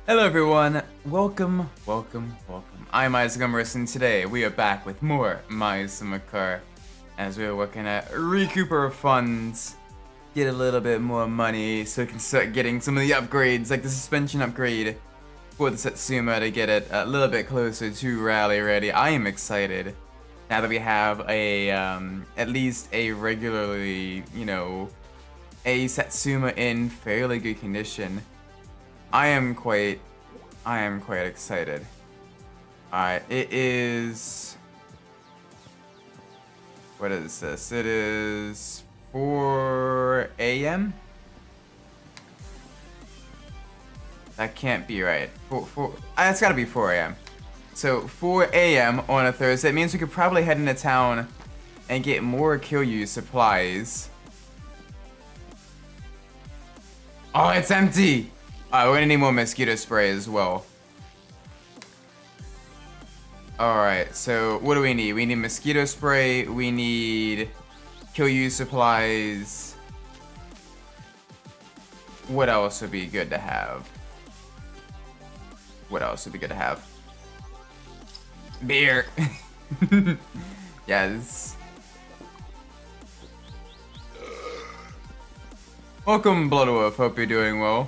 Hello everyone, welcome. I'm Umbras, and today we are back with more My Summer Car as we're looking at recoup our funds, get a little bit more money so we can start getting some of the upgrades, like the suspension upgrade for the Satsuma to get it a little bit closer to rally ready. I am excited now that we have a, at least a regularly, a Satsuma in fairly good condition. I am quite excited. Alright, it is... What is this? It is 4 a.m.? That can't be right. It's gotta be 4 a.m. So 4 a.m. on a Thursday. It means we could probably head into town and get more Kiryu supplies. Oh, it's empty! Alright, we're gonna need more mosquito spray as well. Alright, so what do we need? We need mosquito spray, we need Kiryu supplies. What else would be good to have? Beer! Yes. Welcome, Bloodwolf, hope you're doing well.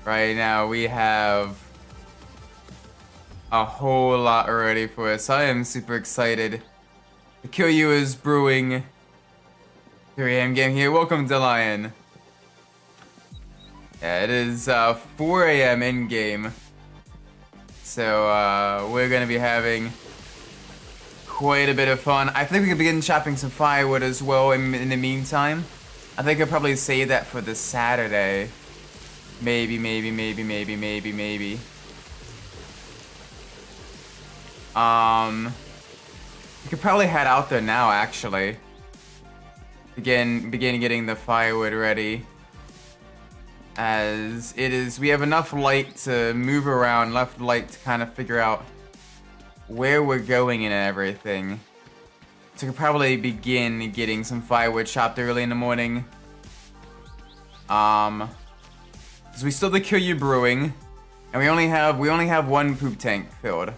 Right now we have a whole lot ready for us. I am super excited. The Kiryu is brewing. 3 a.m. game here. Welcome to Lion. Yeah, it is 4 a.m. in game. So we're gonna be having quite a bit of fun. I think we could begin chopping some firewood as well in the meantime. I think I'll probably save that for the Saturday. Maybe. We could probably head out there now, actually. Begin getting the firewood ready. As it is, we have enough light to move around, enough light to kind of figure out where we're going and everything. So we could probably begin getting some firewood chopped early in the morning. Because we still have the Kiryu brewing, and we only have one poop tank filled.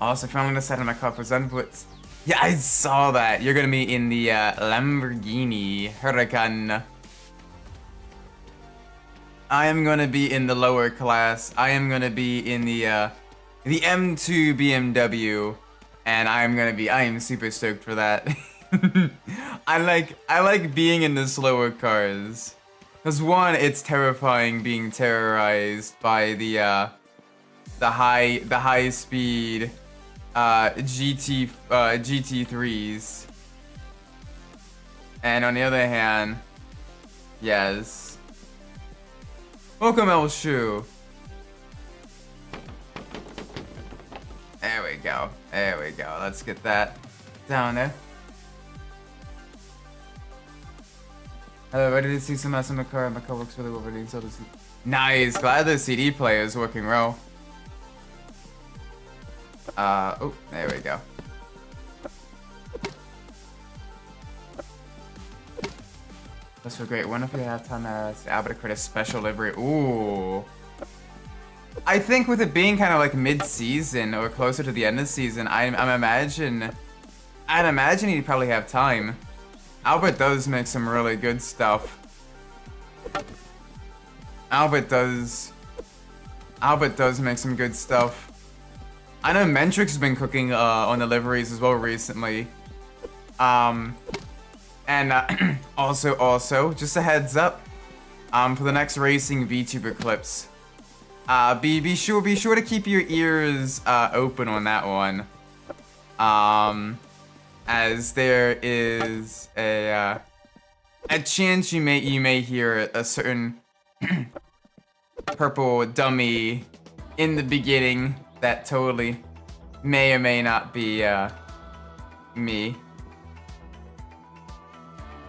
Also, finally decided my car was unblitz. Yeah, I saw that. You're gonna be in the Lamborghini Huracan. I am gonna be in the lower class. I am gonna be in the M2 BMW, and I am super stoked for that. I like being in the slower cars. Cause one, it's terrifying being terrorized by the high speed GT3s, and on the other hand, yes. Welcome, El Shu. There we go. Let's get that down there. Hello, ready to see some in the car. My car works really well. Ready to see. Nice. Glad the CD player is working well. Oh, there we go. That's so great. When if we have time to Albert create a special livery? Ooh. I think with it being kind of like mid-season or closer to the end of the season, I'd imagine he'd probably have time. Albert does make some really good stuff. Albert does make some good stuff. I know Mentrix has been cooking on the liveries as well recently. And also, just a heads up, for the next racing VTuber clips, be sure to keep your ears open on that one. As there is a chance you may hear a certain purple dummy in the beginning that totally may or may not be me.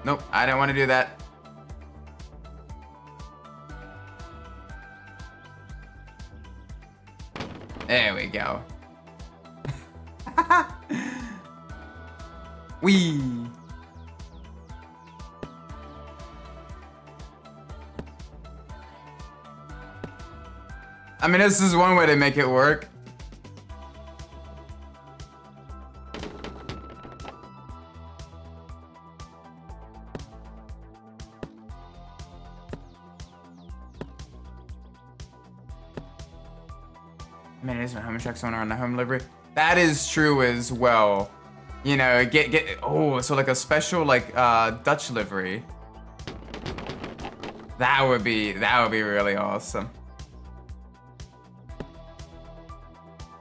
Nope, I don't want to do that. There we go. Wee. I mean, this is one way to make it work. I mean, it is my home truck's owner on the home livery. That is true as well. You know, so like a special like Dutch livery. That would be really awesome.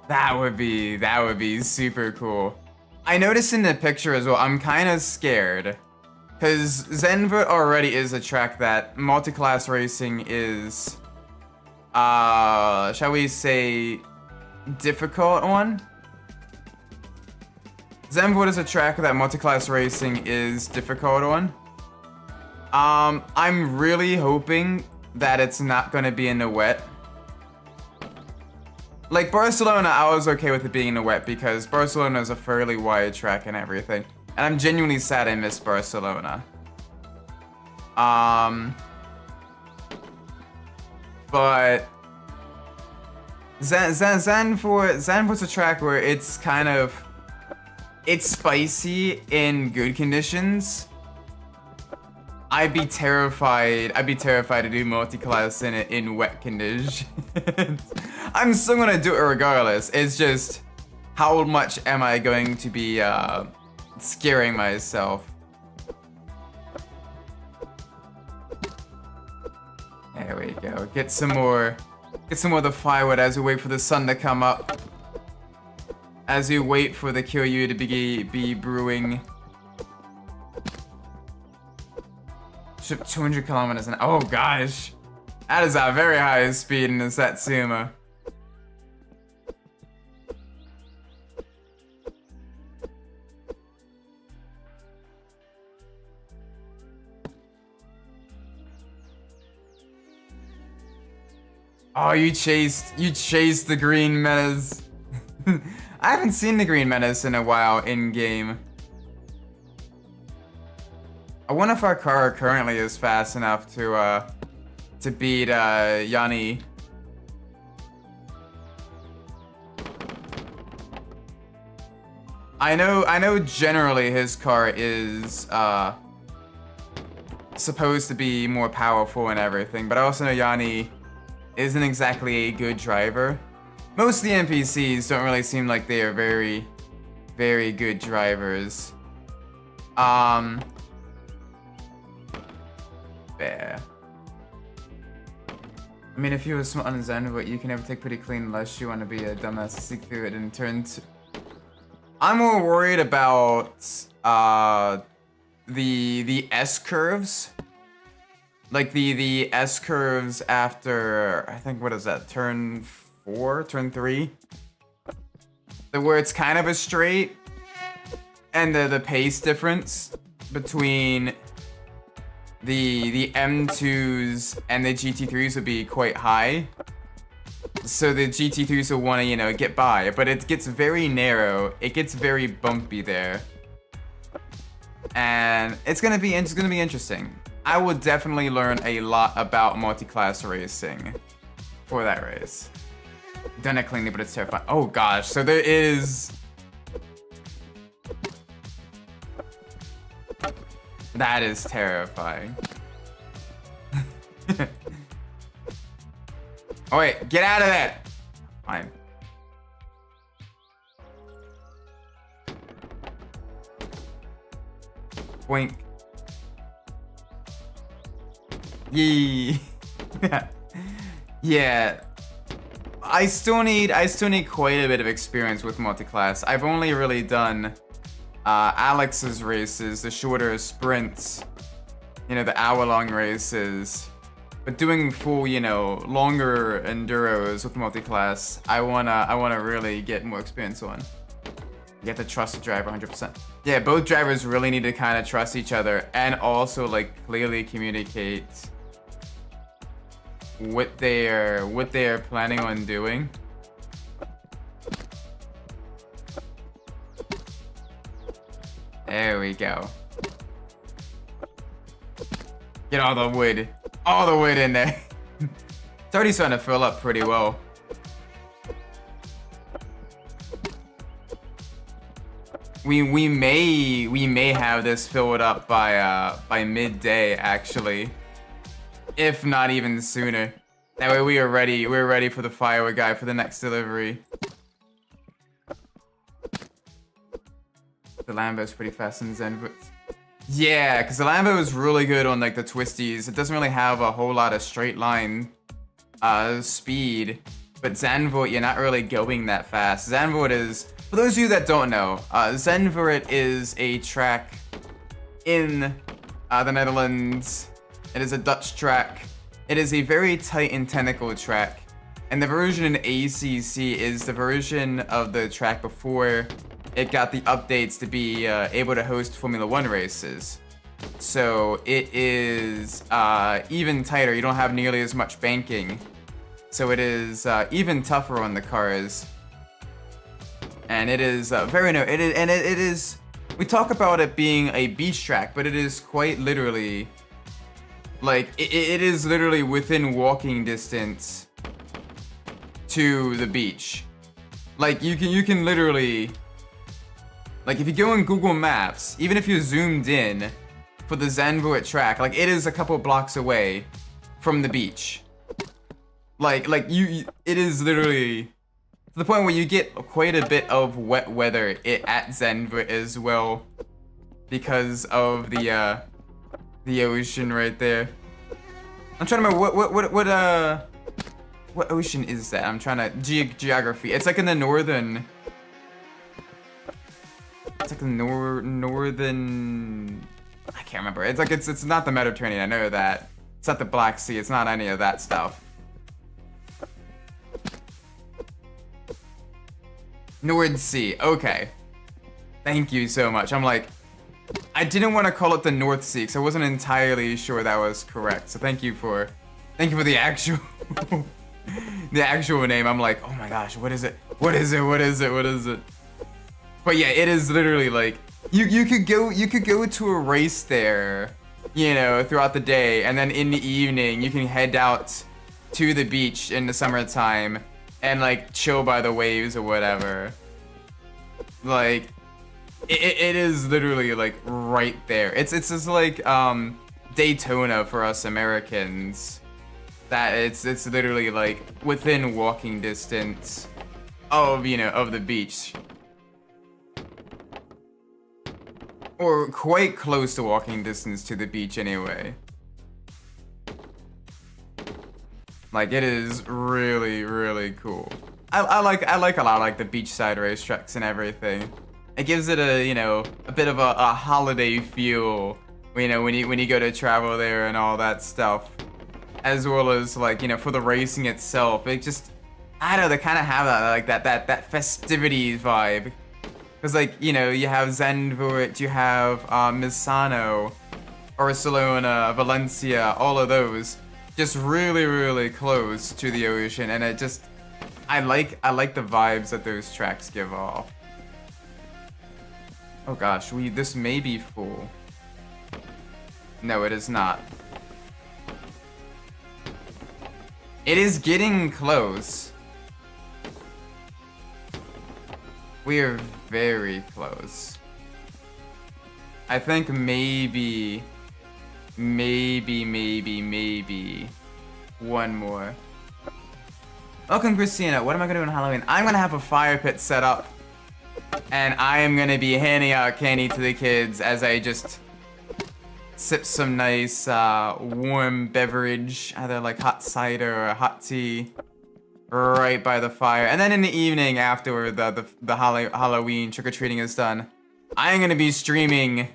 That would be super cool. I noticed in the picture as well, I'm kind of scared. Because Zenvoort already is a track that multi-class racing is, shall we say, difficult on? Zenvoort is a track that multi-class racing is difficult on. I'm really hoping that it's not gonna be in the wet. Like Barcelona, I was okay with it being in the wet because Barcelona is a fairly wide track and everything. And I'm genuinely sad I missed Barcelona. But Zandvoort's a track where it's kind of, it's spicy in good conditions. I'd be terrified to do multi-class in it in wet conditions. I'm still gonna do it regardless. It's just, how much am I going to be scaring myself? There we go. Get some more of the firewood as we wait for the sun to come up. As we wait for the Kyoryu to be brewing. Ship 200 kilometers an hour. Oh gosh. That is a very high speed in the Satsuma. Oh, you chased the green menace. I haven't seen the green menace in a while in game. I wonder if our car currently is fast enough to beat Yanni. I know generally his car is supposed to be more powerful and everything, but I also know Yanni isn't exactly a good driver. Most of the NPCs don't really seem like they are very, very good drivers. There. I mean, if you were smart on Zenvoort, you can never take pretty clean unless you want to be a dumbass to seek through it and turn to... I'm more worried about the S curves. Like the S curves after, I think, what is that, turn 4, turn 3? Where it's kind of a straight, and the pace difference between the M2s and the GT3s would be quite high. So the GT3s will want to, you know, get by, but it gets very narrow. It gets very bumpy there, and it's gonna be interesting. I will definitely learn a lot about multi-class racing for that race. Done it cleanly, but it's terrifying. Oh gosh, so there is... That is terrifying. Oh wait, get out of there! Fine. Boink. Yee. Yeah. I still need quite a bit of experience with multi-class. I've only really done Alex's races, the shorter sprints, you know, the hour-long races. But doing full, you know, longer enduros with multi-class, I wanna really get more experience on. You have to trust the driver 100%. Yeah, both drivers really need to kind of trust each other and also like clearly communicate what they're planning on doing. There we go. Get all the wood in there. It's already starting to fill up pretty well. we may have this filled up by midday actually, if not even sooner. That way we're ready for the firewood guy for the next delivery. The Lambo's pretty fast in Zen. Yeah, because the Lambo is really good on like the twisties. It doesn't really have a whole lot of straight line speed. But Zandvoort, you're not really going that fast. Zandvoort is, for those of you that don't know, Zandvoort is a track in the Netherlands. It is a Dutch track. It is a very tight and technical track. And the version in ACC is the version of the track before it got the updates to be able to host Formula 1 races. So it is even tighter. You don't have nearly as much banking. So it is even tougher on the cars. And it is very no. It is. We talk about it being a beach track, but it is quite literally, like it is literally within walking distance to the beach. Like you can literally, like if you go in Google Maps, even if you're zoomed in for the Zandvoort track, like it is a couple blocks away from the beach. Like it is literally to the point where you get quite a bit of wet weather at Zandvoort as well, because of the ocean right there. I'm trying to remember what ocean is that? I'm trying to geography. It's like in the northern. It's like the northern. I can't remember. It's like it's not the Mediterranean. I know that. It's not the Black Sea. It's not any of that stuff. North Sea, okay. Thank you so much. I'm like, I didn't want to call it the North Sea because I wasn't entirely sure that was correct. So thank you for the actual the actual name. I'm like, oh my gosh, what is it? What is it? What is it? What is it? But yeah, it is literally like you could go to a race there, you know, throughout the day, and then in the evening you can head out to the beach in the summertime and like chill by the waves or whatever. Like it is literally like right there. It's just like Daytona for us Americans. That it's literally like within walking distance of, you know, of the beach. Or quite close to walking distance to the beach anyway. Like it is really, really cool. I like a lot like the beachside racetracks and everything. It gives it a, you know, a bit of a holiday feel, you know, when you go to travel there and all that stuff. As well as like, you know, for the racing itself, it just, I don't know, they kind of have that like that festivities vibe. Cause like, you know, you have Zandvoort, you have Misano, Barcelona, Valencia, all of those. Just really, really close to the ocean, and it just, I like the vibes that those tracks give off. Oh gosh, this may be full. No, it is not. It is getting close. We are very close. I think maybe one more. Welcome, Christina. What am I gonna do on Halloween? I'm gonna have a fire pit set up, and I am gonna be handing out candy to the kids as I just sip some nice warm beverage, either like hot cider or hot tea, right by the fire. And then in the evening, after the Halloween trick-or-treating is done, I am gonna be streaming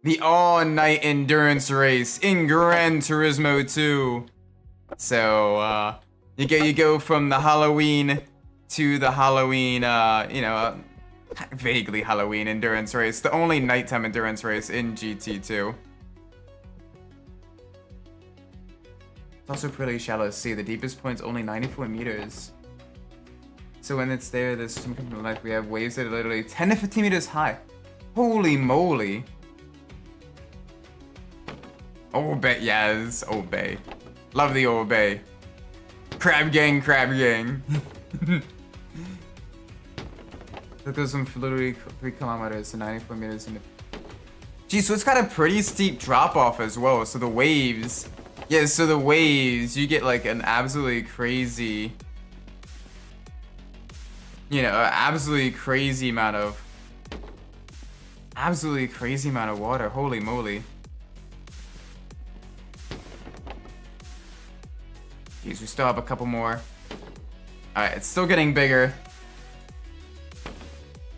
the all-night endurance race in Gran Turismo 2. So, you go from the Halloween to the Halloween, you know, vaguely Halloween endurance race. The only nighttime endurance race in GT2. It's also pretty shallow sea. The deepest point's only 94 meters. So when it's there, there's some kind of like we have waves that are literally 10 to 15 meters high. Holy moly. Old Bay, yes, Old Bay. Love the Old Bay. Crab gang, crab gang. It goes from literally 3 kilometers to 94 meters in the... Geez, so it's got a pretty steep drop off as well. So the waves, yeah, so the waves, you get like an absolutely crazy, you know, absolutely crazy amount of water. Holy moly. Jeez, we still have a couple more. Alright, it's still getting bigger.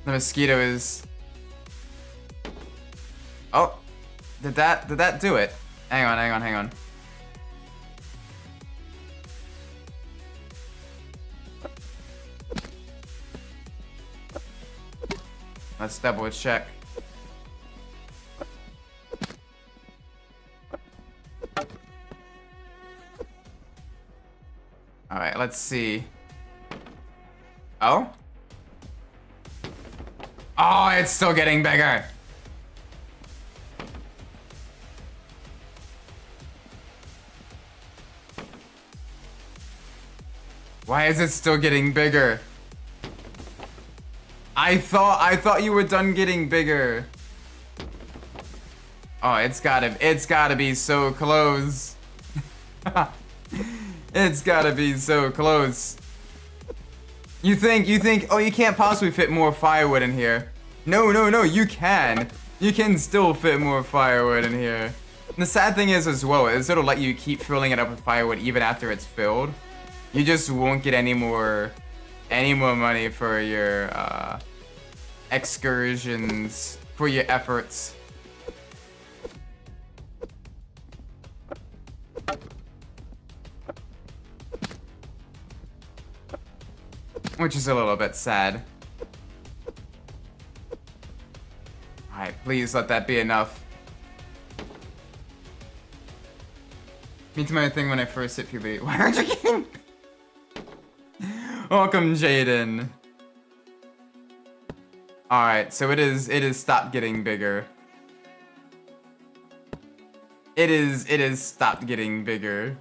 The mosquito is... Oh! Did that do it? Hang on. Let's double check. Alright, let's see. Oh? Oh, it's still getting bigger. Why is it still getting bigger? I thought you were done getting bigger. Oh, it's gotta be so close. It's gotta be so close. You think, oh, you can't possibly fit more firewood in here. No, you can. You can still fit more firewood in here. And the sad thing is as well, is it'll let you keep filling it up with firewood even after it's filled. You just won't get any more money for your excursions, for your efforts. Which is a little bit sad. Alright, please let that be enough. Me too, my thing when I first hit puberty. Why aren't you getting... Welcome, Jaden. Alright, so it is stopped getting bigger. It is stopped getting bigger.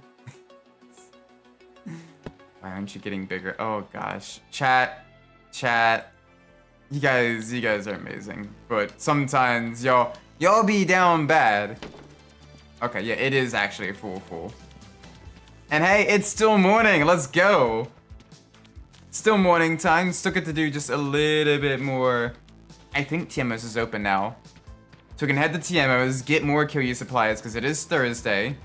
Why aren't you getting bigger? Oh gosh. Chat. You guys are amazing. But sometimes y'all be down bad. Okay, yeah, it is actually full. And hey, it's still morning. Let's go. Still morning time. Still get to do just a little bit more. I think TMO's is open now. So we can head to TMO's, get more kill you supplies because it is Thursday.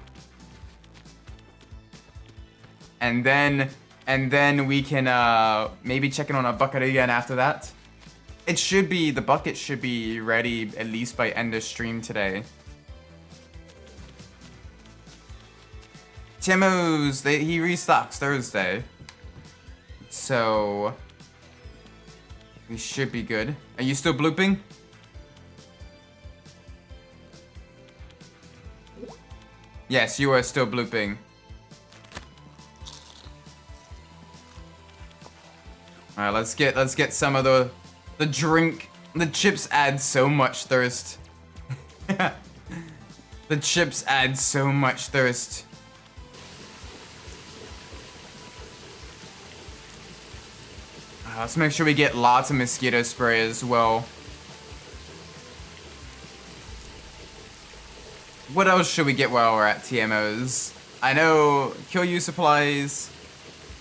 And then we can maybe check in on a bucket again after that. The bucket should be ready at least by end of stream today. Timo's, he restocks Thursday. So we should be good. Are you still blooping? Yes, you are still blooping. Alright, let's get some of the drink. The chips add so much thirst. The chips add so much thirst. Let's make sure we get lots of mosquito spray as well. What else should we get while we're at TMO's? I know kill you supplies.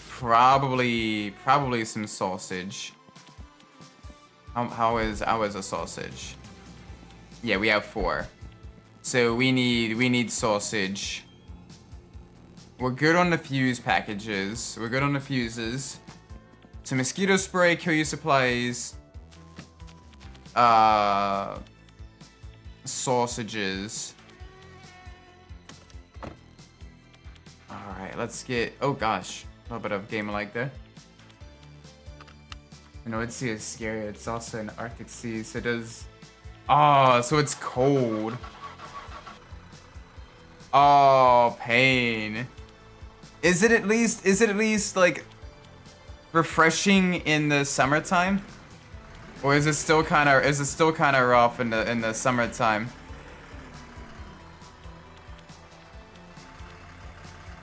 Probably some sausage. How is a sausage? Yeah, we have 4. So we need sausage. We're good on the fuse packages. We're good on the fuses. So mosquito spray, kill you supplies, sausages. Alright, let's get, oh gosh, a little bit of game like there. The North Sea is scary, it's also an Arctic sea, so it does, oh, so it's cold. Oh, pain. Is it at least like refreshing in the summertime, or is it still kind of rough in the summertime?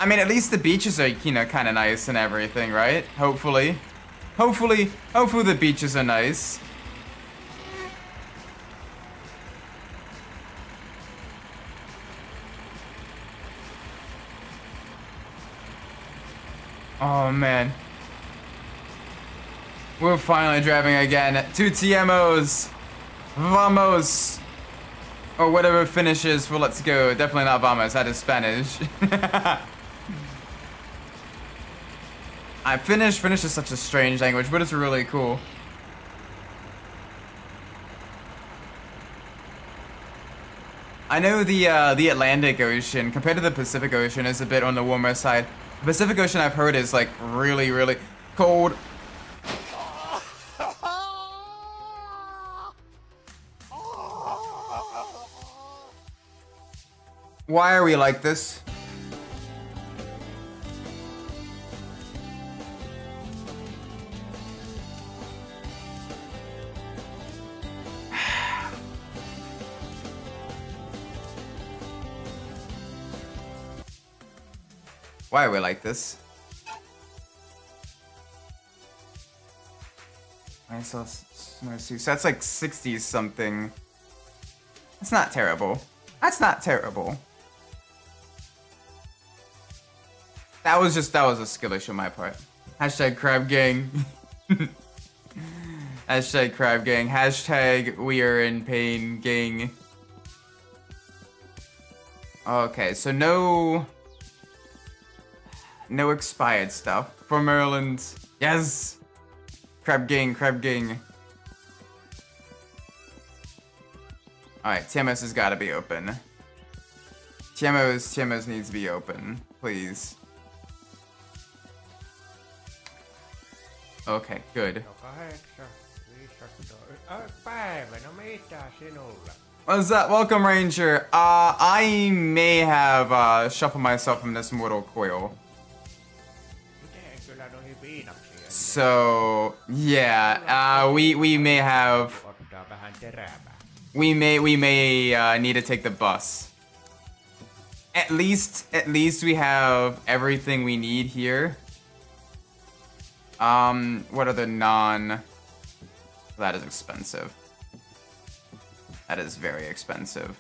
I mean, at least the beaches are, you know, kind of nice and everything, right? Hopefully the beaches are nice. Oh man. We're finally driving again. 2 TMOs. Vamos. Or whatever finishes for let's go. Definitely not vamos, that is Spanish. Finnish is such a strange language, but it's really cool. I know the Atlantic Ocean, compared to the Pacific Ocean, is a bit on the warmer side. The Pacific Ocean I've heard is like really, really cold. Why are we like this? Why are we like this? Alright, so that's like 60 something. That's not terrible. That's not terrible. That was a skill issue on my part. Hashtag crab gang. Hashtag crab gang. Hashtag we are in pain gang. Okay, so no expired stuff for Maryland. Yes! Crab gang, crab gang. Alright, TMS has gotta be open. TMS needs to be open, please. Okay, good. What's that? Welcome, Ranger. I may have shuffled myself from this mortal coil. So yeah, we may have. We may need to take the bus. At least we have everything we need here. What are the non? That is expensive. That is very expensive.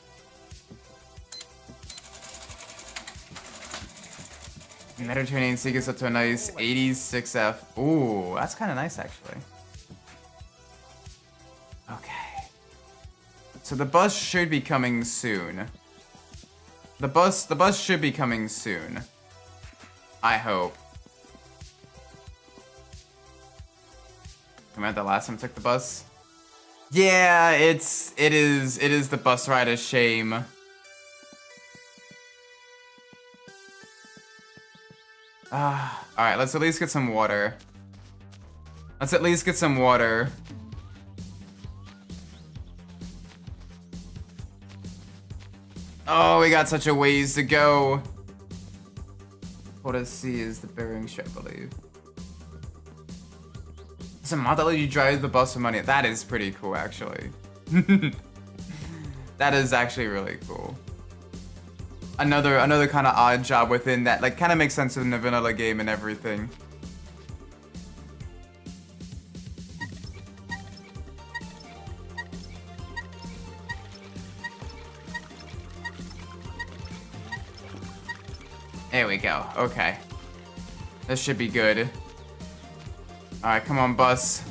Mediterranean Sea gets up to a nice 86F. Ooh, that's kind of nice actually. Okay. So the bus should be coming soon. The bus should be coming soon. I hope. Remember the last time I took the bus? Yeah, it is the bus rider's shame. Alright, let's at least get some water. Let's at least get some water. Oh, we got such a ways to go. What I see is the bearing strip, I believe. It's a mod that lets you drive the bus for money. That is pretty cool, actually. That is actually really cool. Another kind of odd job within that, like, kind of makes sense in the vanilla game and everything. There we go. Okay. This should be good. Alright, come on, bus.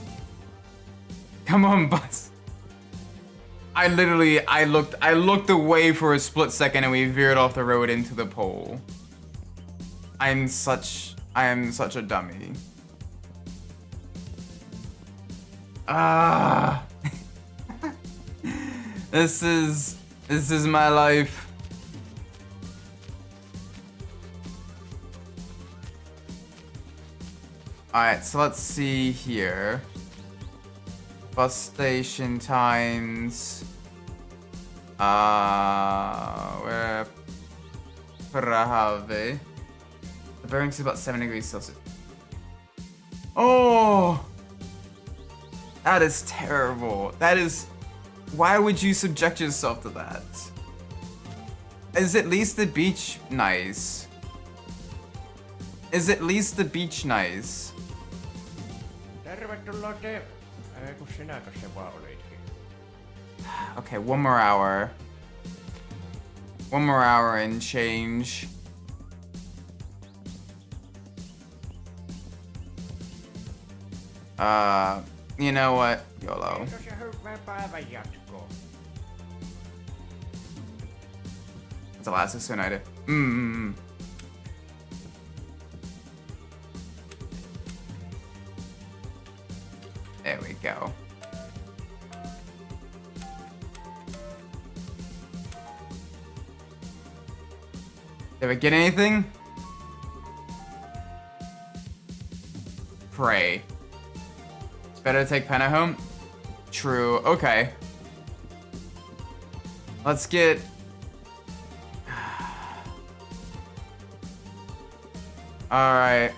Come on, bus. I looked away for a split second and we veered off the road into the pole. I am such a dummy. Ah. This is my life. Alright, so let's see here. Bus station times. Where Prahave. The bearings is about 7 degrees Celsius. Oh! That is terrible. That is. Why would you subject yourself to that? Is at least the beach nice? Is at least the beach nice? Okay, one more hour. One more hour and change. You know what? YOLO. It's the last United. There we go. Did we get anything? Pray. It's better to take Penna home? True. Okay. Let's get... Alright.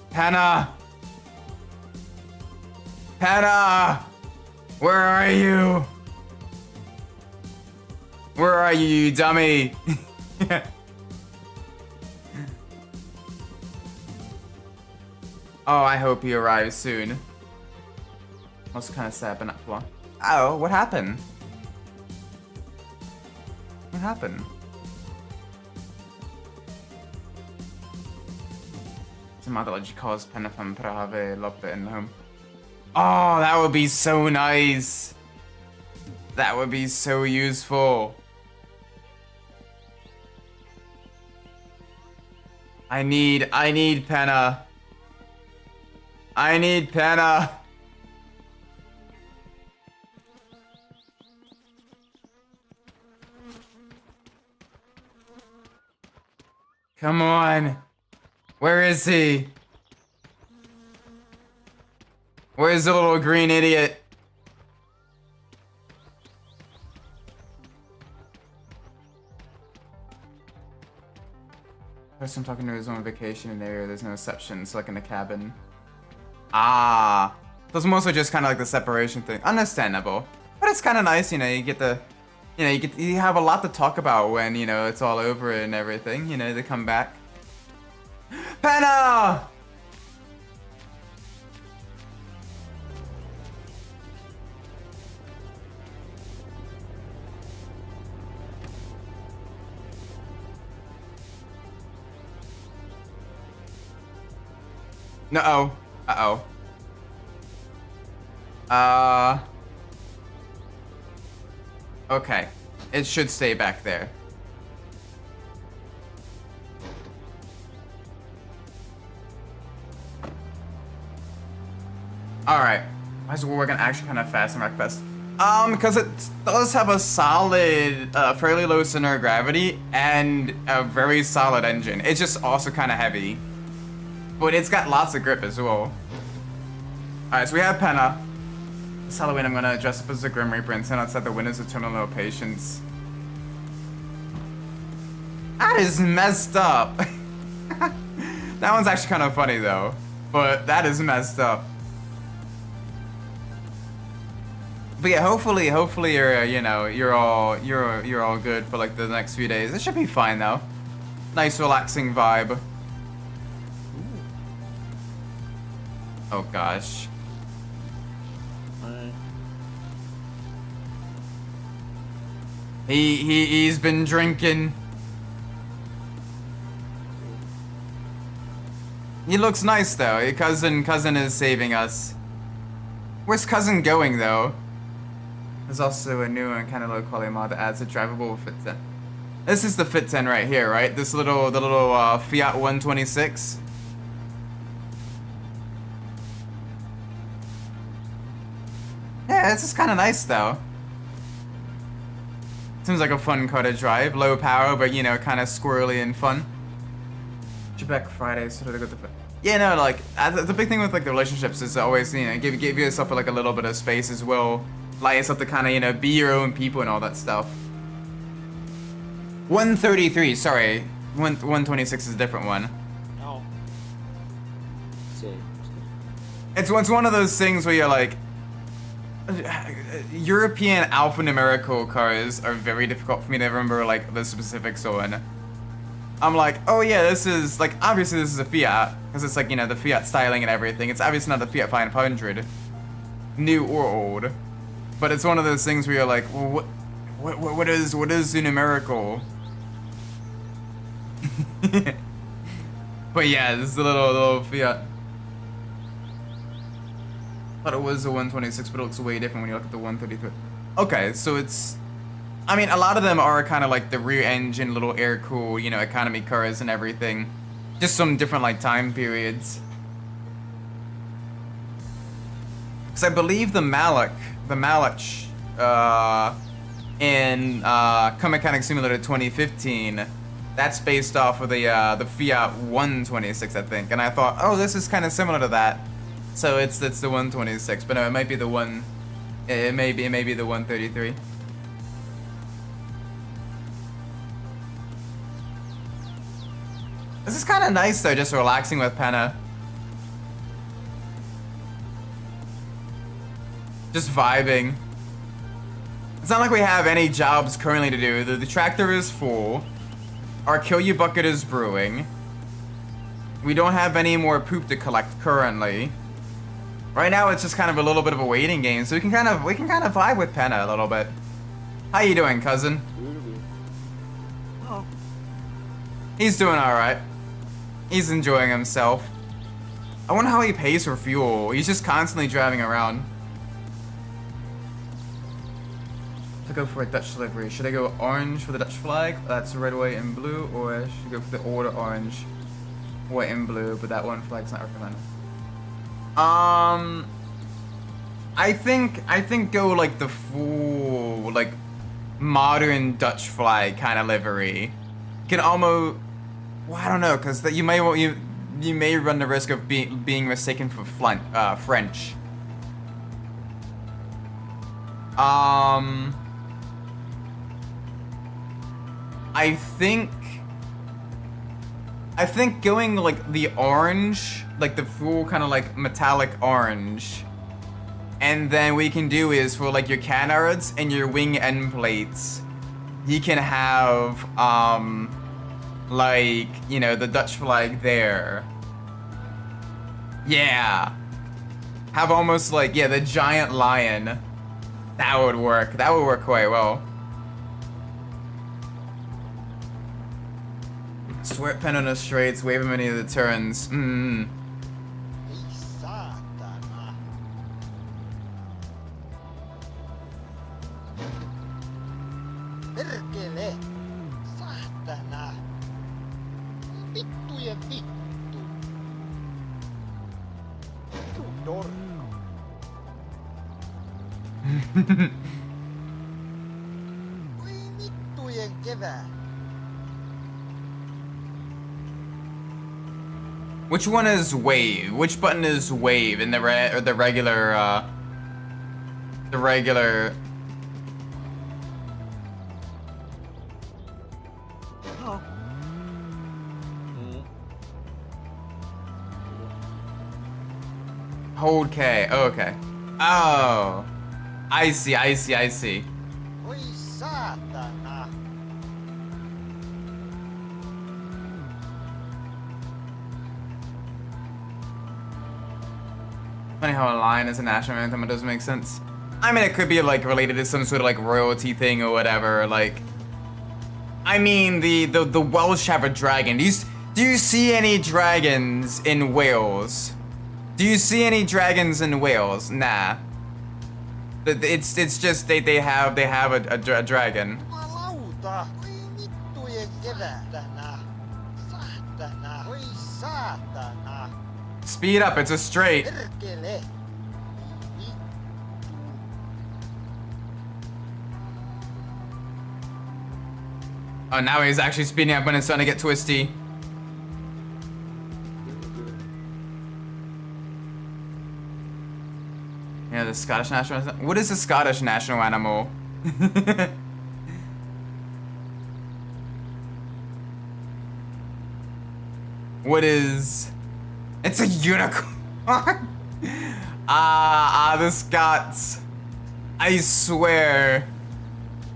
Penna! Penna! Where are you? Where are you, you dummy? Oh, I hope he arrives soon. What's kind of sad, but not for long. Oh, what happened? What happened? Symbology calls Penafam Prahave Loppe in home. Oh, that would be so nice. That would be so useful. I need Penna. I need Penna. Come on. Where is he? Where's the little green idiot? Person talking to his own vacation in the area, there's no reception, so like in a cabin. Ah. Those mostly just kind of like the separation thing. Understandable. But it's kind of nice, you know, you get the... You know, you have a lot to talk about when, you know, it's all over and everything. You know, they come back. Penna! No-oh. Uh-oh. Okay. It should stay back there. Alright. Why is we're working actually kind of fast in Wreckfest? Because it does have a solid, fairly low center of gravity and a very solid engine. It's just also kind of heavy. But it's got lots of grip as well. Alright, so we have Penna. This Halloween I'm gonna dress up as a Grim Reaper and stand outside the windows of Terminal Patience. That is messed up. That one's actually kind of funny though. But that is messed up. But yeah, hopefully you're, you know, you're all good for like the next few days. It should be fine though. Nice relaxing vibe. Oh gosh. He's been drinking. He looks nice though. Your cousin is saving us. Where's cousin going though? There's also a new and kind of low quality mod that adds a drivable Fit 10. This is the Fit 10 right here, right? This little Fiat 126. Yeah, this is kind of nice though. Seems like a fun car to drive. Low power, but you know, kind of squirrely and fun. Trebek Friday, so to go to. Yeah, no, like the big thing with like the relationships is always, you know, give yourself like a little bit of space as well. Allow yourself to kind of, you know, be your own people and all that stuff. 133, sorry, 126 is a different one. Oh. It's one of those things where you're like. European alphanumerical cars are very difficult for me to remember like the specifics on. I'm like, oh yeah, this is like, obviously this is a Fiat, because it's like, you know, the Fiat styling and everything. It's obviously not the Fiat 500, new or old, but it's one of those things where you're like, well, what is the numerical? But yeah, this is the little Fiat. Thought it was a 126, but it looks way different when you look at the 133. Okay, so it's... I mean, a lot of them are kind of like the rear engine, little air-cooled, you know, economy cars and everything. Just some different, like, time periods. Because I believe the Malach, in Car Mechanic Simulator 2015, that's based off of the Fiat 126, I think. And I thought, oh, this is kind of similar to that. So it's the 126, but no, it might be the one. It may be the 133. This is kind of nice though, just relaxing with Penna. Just vibing. It's not like we have any jobs currently to do. The tractor is full. Our kill you bucket is brewing. We don't have any more poop to collect currently. Right now it's just kind of a little bit of a waiting game, so we can kind of vibe with Penna a little bit. How you doing, cousin? Oh. He's doing alright. He's enjoying himself. I wonder how he pays for fuel. He's just constantly driving around. To go for a Dutch livery, should I go orange for the Dutch flag? That's red, white, and blue, or should I go for the order orange, white, and blue? But that one flag's not recommended. I think go like the full like modern Dutch flag kind of livery. You can almost, well, I don't know, because that you may run the risk of being mistaken for French. I think going like the orange, like the full kind of like metallic orange, and then what you can do is for like your canards and your wing end plates, you can have like, you know, the Dutch flag there. Yeah. Have almost like, yeah, the giant lion. That would work. That would work quite well. Sweat pen on the straights, wave him any of the turns. Perkele! Saatana! Vittujen vittu! Vittu dorkka! Voi vittujen kevää! Which one is wave? Which button is wave in the regular? Oh. Hold K. Oh, okay. Oh, I see. Voi saatana! Funny how a line is a national anthem. It doesn't make sense. I mean, it could be like related to some sort of like royalty thing or whatever. Like, I mean, the Welsh have a dragon. Do you see any dragons in Wales? Do you see any dragons in Wales? Nah. It's just they have a dragon. Jumalauta! Voi vittujen kevätänä! Saatana! Voi saatana! Speed up, it's a straight. Perkele! Vittu! Oh, now he's actually speeding up when it's starting to get twisty. Yeah, the Scottish national. What is the Scottish national animal? What is? It's a unicorn. The Scots. I swear.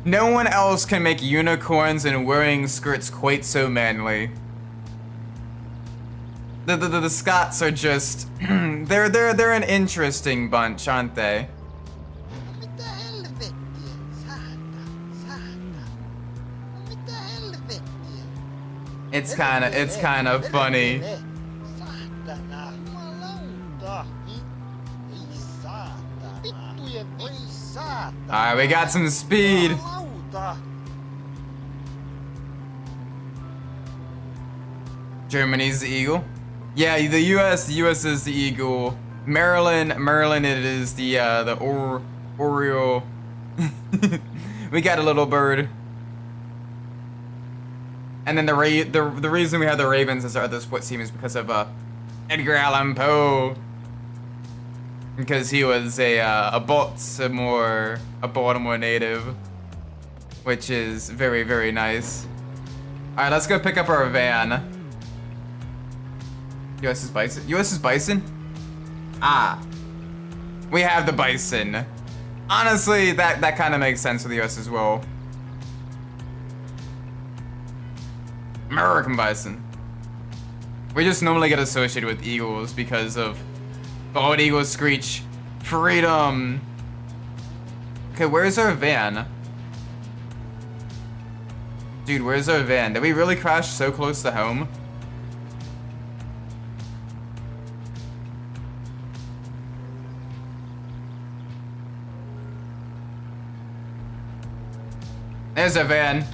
No one else can make unicorns and wearing skirts quite so manly. The Scots are just they're an interesting bunch, aren't they? Mitä helvettiä? Saatana! Mitä helvettiä? It's kind of funny. Saatana! Jumalauta! Ei saatana! Alright, we got some speed. Jumalauta. Germany's the eagle. Yeah, the US is the eagle. Maryland, it is the Oriole. We got a little bird. And then the reason we have the Ravens as our other sports team is because of Edgar Allan Poe. Because he was a Baltimore native, which is very, very nice. All right, let's go pick up our van. US is bison. US is bison. Ah, we have the bison. Honestly, that kind of makes sense with the US as well. American bison. We just normally get associated with eagles because of bald eagles screech freedom. Okay, where's our van? Dude, where's our van? Did we really crash so close to home? There's a van.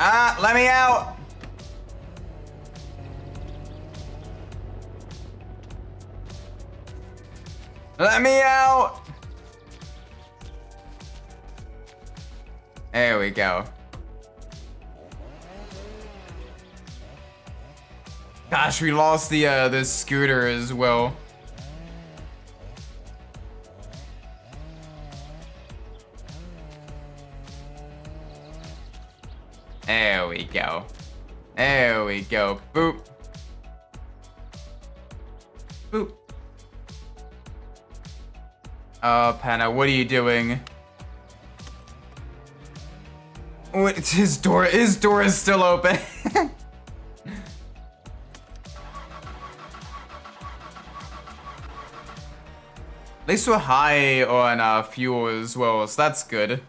Ah, let me out. Let me out. There we go. Gosh, we lost the scooter as well. There we go. There we go. Boop. Boop. Oh, Panna, what are you doing? What? His door is still open. At least we're high on fuel as well, so that's good.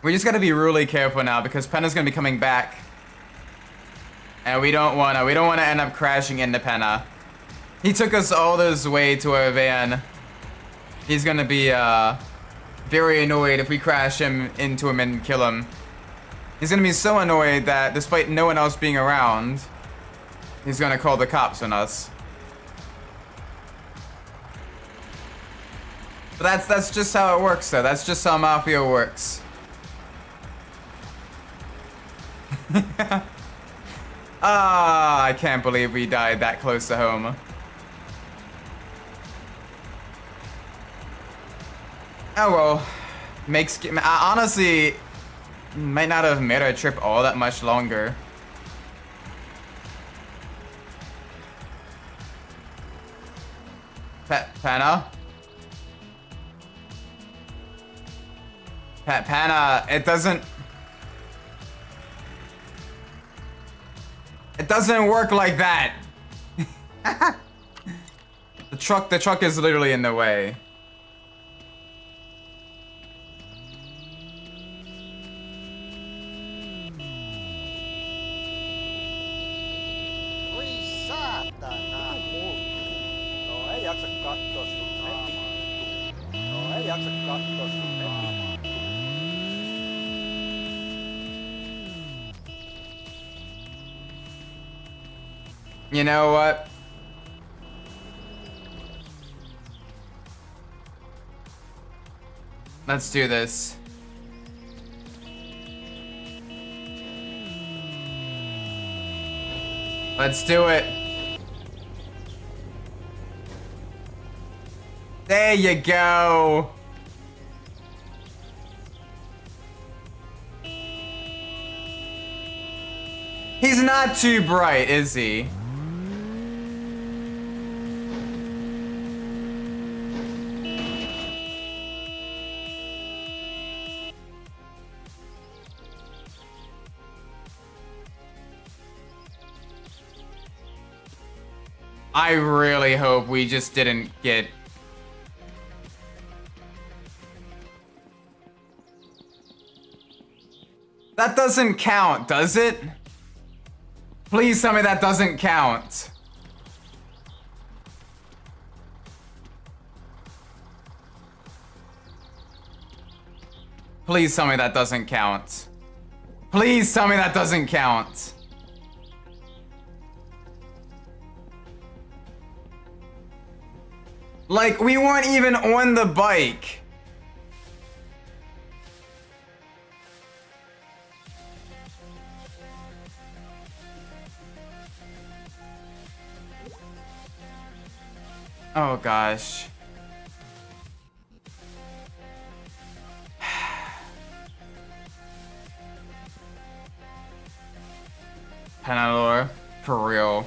We just gotta be really careful now because Penna's gonna be coming back. And we don't wanna end up crashing into Penna. He took us all this way to our van. He's gonna be very annoyed if we crash into him and kill him. He's gonna be so annoyed that despite no one else being around, he's gonna call the cops on us. But that's just how it works though. That's just how Mafia works. Ah, I can't believe we died that close to home. Oh well. Honestly, might not have made our trip all that much longer. Panna? Panna, it doesn't work like that. The truck is literally in the way. Oi saatana. No ei jaksa katsoa sun vittu. No ei jaksa katsoa sun vittu. You know what? Let's do this. Let's do it. There you go. He's not too bright, is he? I really hope we just didn't get... That doesn't count, does it? Please tell me that doesn't count. Please tell me that doesn't count. Please tell me that doesn't count. Like, we weren't even on the bike. Oh gosh. Penalore, for real.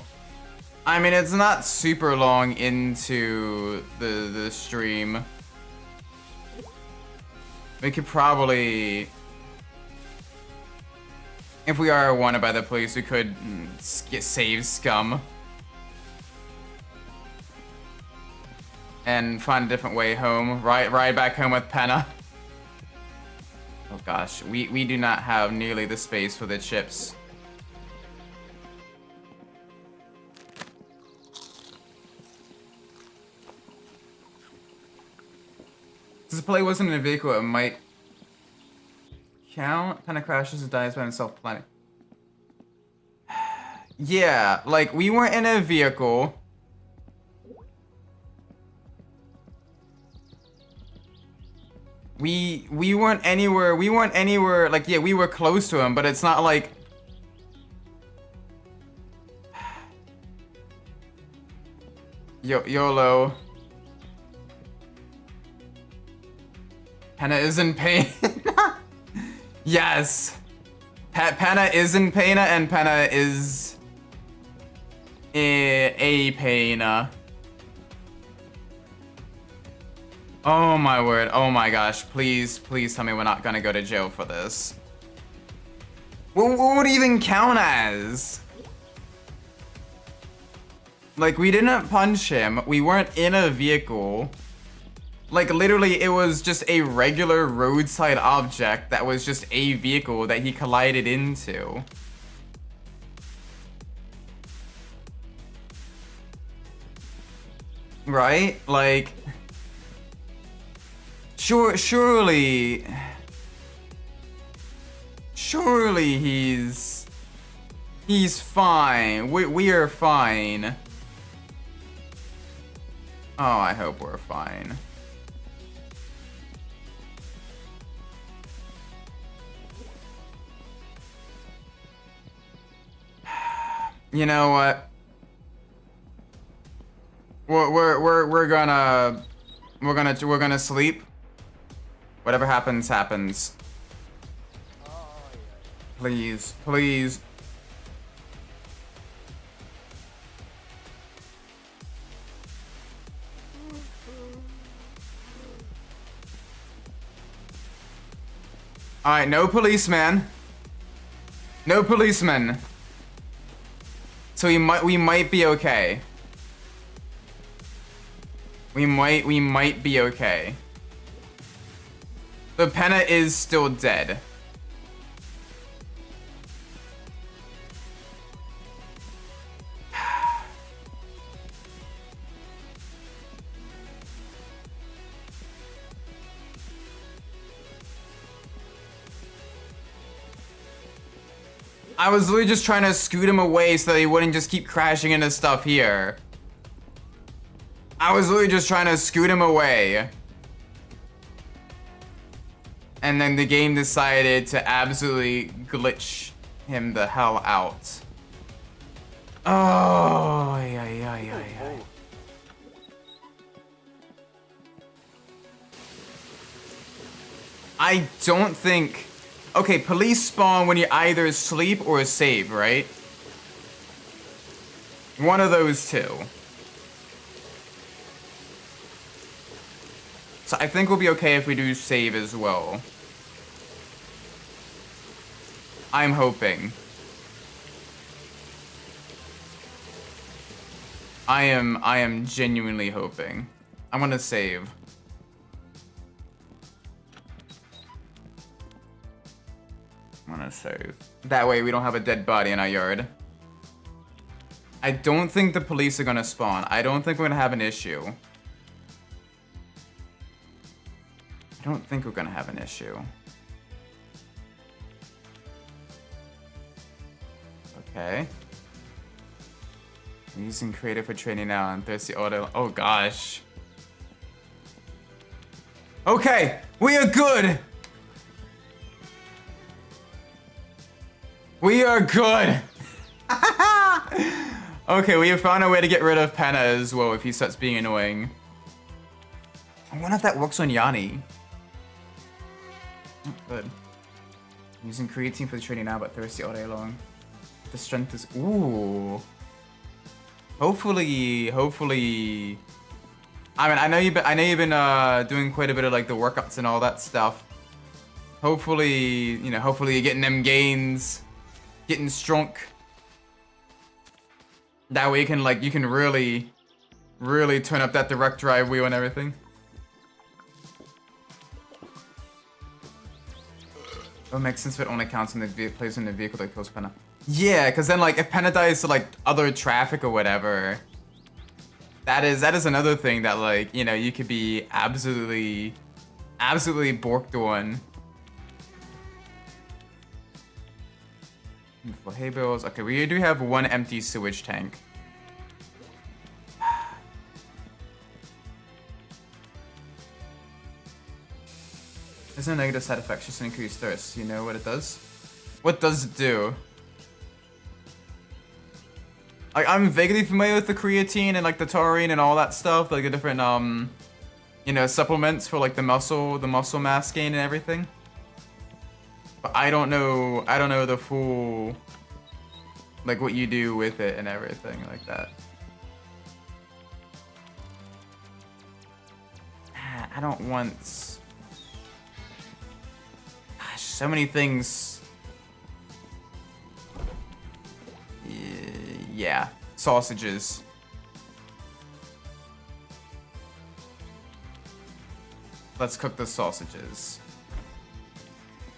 I mean, it's not super long into the stream. We could probably, if we are wanted by the police, we could save Scum and find a different way home. Ride back home with Penna. Oh gosh, we do not have nearly the space for the chips. Since the play wasn't in a vehicle, it might count. Penna crashes and dies by himself planning. Yeah, like, we weren't in a vehicle. We weren't anywhere, like, yeah, we were close to him, but it's not like... YOLO. Penna is in pain. Yes. Penna is in pain, and Penna is... a pain. Oh my word, oh my gosh, please tell me we're not gonna go to jail for this. What would it even count as? Like, we didn't punch him, we weren't in a vehicle. Like, literally, it was just a regular roadside object that was just a vehicle that he collided into. Right? Like... Surely he's fine. We are fine. Oh, I hope we're fine. You know what? We're gonna sleep. Whatever happens, happens. Please, please. Alright, no policeman. No policeman. So we might be okay. We might be okay. The Penna is still dead. I was literally just trying to scoot him away so that he wouldn't just keep crashing into stuff here. I was literally just trying to scoot him away. And then the game decided to absolutely glitch him the hell out. Oh, yeah. I don't think... Okay, police spawn when you either sleep or save, right? One of those two. So I think we'll be okay if we do save as well. I'm hoping. I am genuinely hoping. I'm gonna save. I'm want to save. That way we don't have a dead body in our yard. I don't think the police are gonna spawn. I don't think we're gonna have an issue. I don't think we're gonna have an issue. Okay. I'm using creative for training now and thirsty auto. Oh gosh. Okay, we are good. We are good. Okay, we have found a way to get rid of Penna as well if he starts being annoying. I wonder if that works on Yanni. Oh, good. I'm using creatine for the training now, but thirsty all day long. The strength is ooh. Hopefully. I mean, I know you've been doing quite a bit of like the workouts and all that stuff. Hopefully, you know, hopefully you're getting them gains, getting strong. That way you can really turn up that direct drive wheel and everything. It makes sense if it only counts when the plays in the vehicle that kills Penna. Yeah, because then like if Penna dies to like other traffic or whatever, that is another thing that like, you know, you could be absolutely borked on. For hay bales. Okay, we do have one empty sewage tank. There's no negative side effects, just an increased thirst. You know what it does? What does it do? I'm vaguely familiar with the creatine and like the taurine and all that stuff, like the different you know, supplements for like the muscle mass gain and everything. But I don't know the full, like what you do with it and everything like that. I don't want, gosh, so many things. Yeah, sausages. Let's cook the sausages.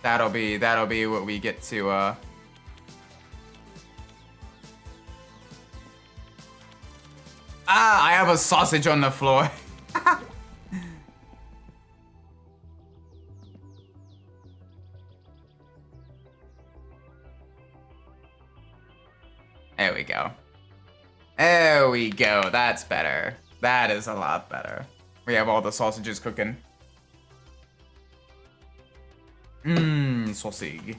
That'll be what we get to I have a sausage on the floor. There we go. There we go. That's better. That is a lot better. We have all the sausages cooking. Mmm, sausage.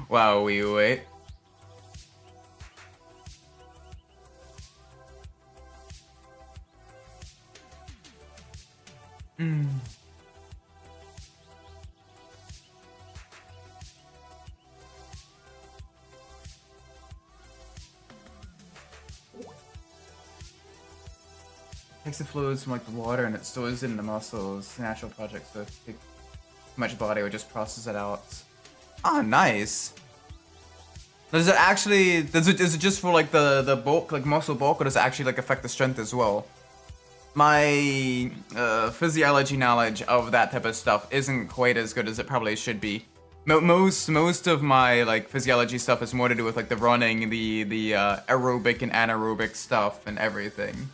While we wait. Mmm. Takes the fluids from like the water and it stores it in the muscles. It's a natural project, so if you take too much body would just process it out. Ah, nice. Does it actually, is it just for like the bulk, like muscle bulk, or does it actually like affect the strength as well? My physiology knowledge of that type of stuff isn't quite as good as it probably should be. Most of my like physiology stuff is more to do with like the running, the aerobic and anaerobic stuff and everything.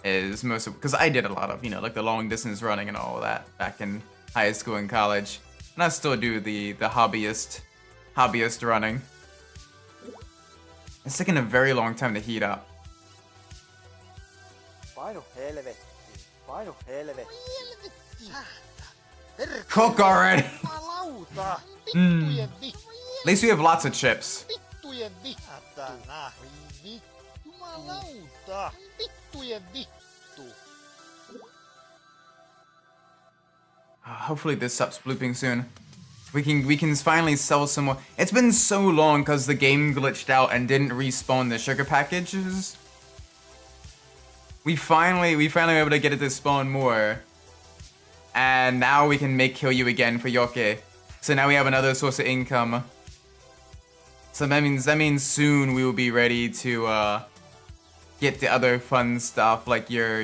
Is most of, because I did a lot of, you know, like the long distance running and all of that back in high school and college, and I still do the hobbyist running. It's taking a very long time to heat up. Cook already. At least we have lots of chips. Hopefully this stops blooping soon. We can finally sell some more. It's been so long because the game glitched out and didn't respawn the sugar packages. We finally were able to get it to spawn more. And now we can make Kill You again for Yoke. So now we have another source of income. So that means soon we will be ready to get the other fun stuff like your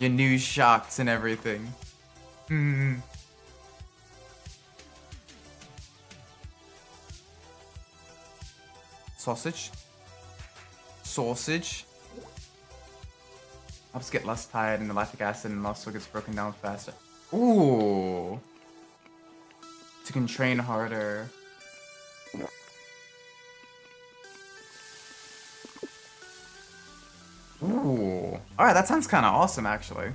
new shots and everything. Sausage. Sausage. Helps get less tired and the lactic acid and muscle gets broken down faster. Ooh. So you can train harder. Ooh. Alright, that sounds kind of awesome, actually.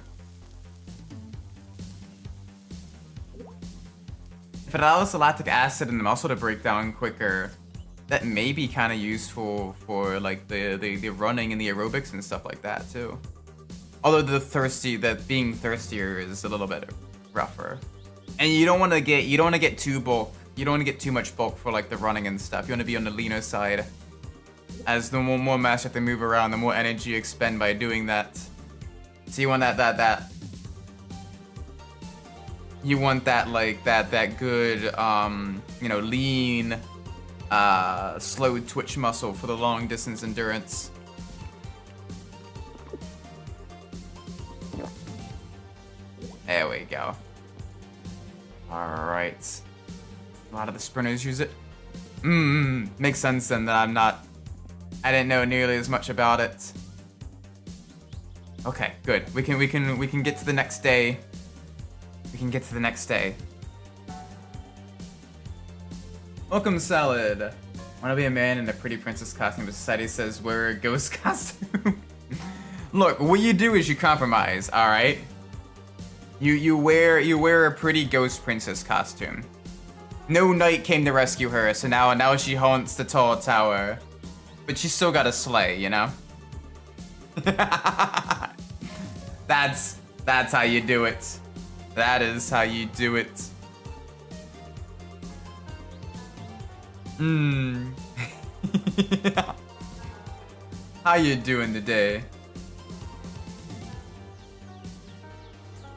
If it allows the lactic acid and the muscle to break down quicker, that may be kind of useful for like the running and the aerobics and stuff like that too. Although being thirstier is a little bit rougher, and you don't want to get too bulk. You don't want to get too much bulk for like the running and stuff. You want to be on the leaner side, as the more mass you have to move around, the more energy you expend by doing that. So you want that. You want that like that good you know, lean, slow twitch muscle for the long distance endurance. There we go. Alright. A lot of the sprinters use it. Makes sense then that I didn't know nearly as much about it. Okay, good. We can get to the next day. We can get to the next day. Welcome, Salad. Wanna be a man in a pretty princess costume, but society says wear a ghost costume. Look, what you do is you compromise, alright? You wear a pretty ghost princess costume. No knight came to rescue her, so now she haunts the tall tower. But she still got a sleigh, you know? That's how you do it. That is how you do it. How you doing today?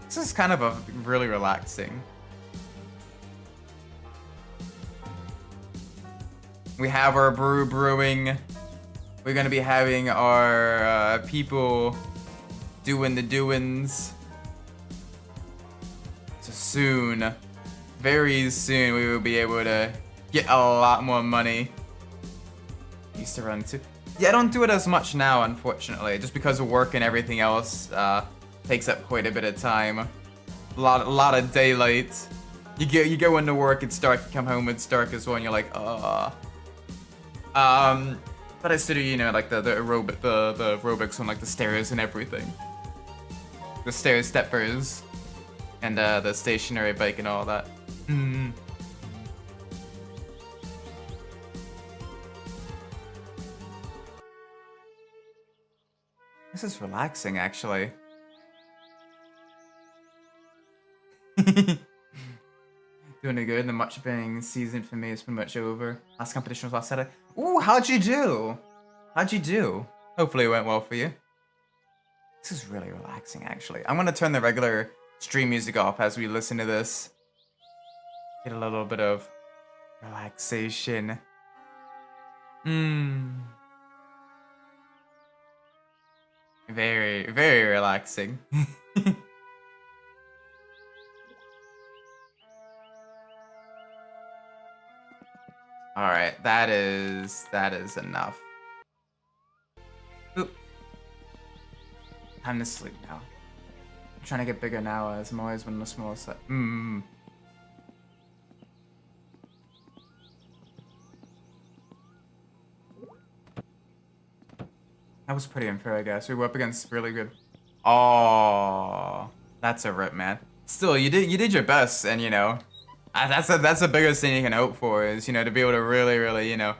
This is kind of a really relaxing. We have our brew brewing. We're gonna be having our people doing the doings. So soon, very soon, we will be able to get a lot more money. I used to run too. Yeah, I don't do it as much now, unfortunately, just because of work and everything else. Takes up quite a bit of time. A lot of daylight. You go into work, it's dark. You come home, it's dark as well, and you're like, but I still do, you know, like the aerobics on like the stairs and everything. The stair steppers and the stationary bike and all that. This is relaxing, actually. Doing it good. The much being season for me is pretty much over. Last competition was last Saturday. Ooh, how'd you do? How'd you do? Hopefully it went well for you. This is really relaxing, actually. I'm gonna turn the regular stream music off as we listen to this. Get a little bit of relaxation. Very, very relaxing. Alright, that is enough. Oop. Time to sleep now. I'm trying to get bigger now as I'm always one of the smallest. That was pretty unfair, I guess. We were up against really good. Oh, that's a rip, man. Still, you did your best, and you know, that's the biggest thing you can hope for is, you know, to be able to really, you know,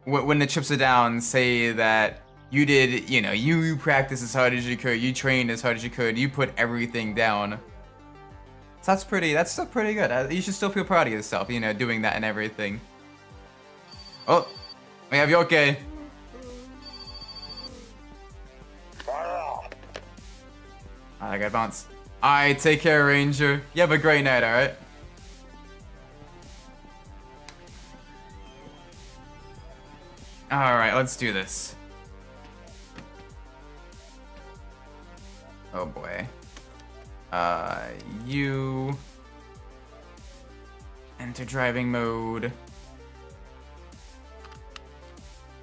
when the chips are down, say that you did, you know, you practiced as hard as you could, you trained as hard as you could, you put everything down. So that's still pretty good. You should still feel proud of yourself, you know, doing that and everything. Oh, we have Yoke. I got bounce. Alright, take care, Ranger. You have a great night, alright? Alright, let's do this. Oh boy. You enter driving mode.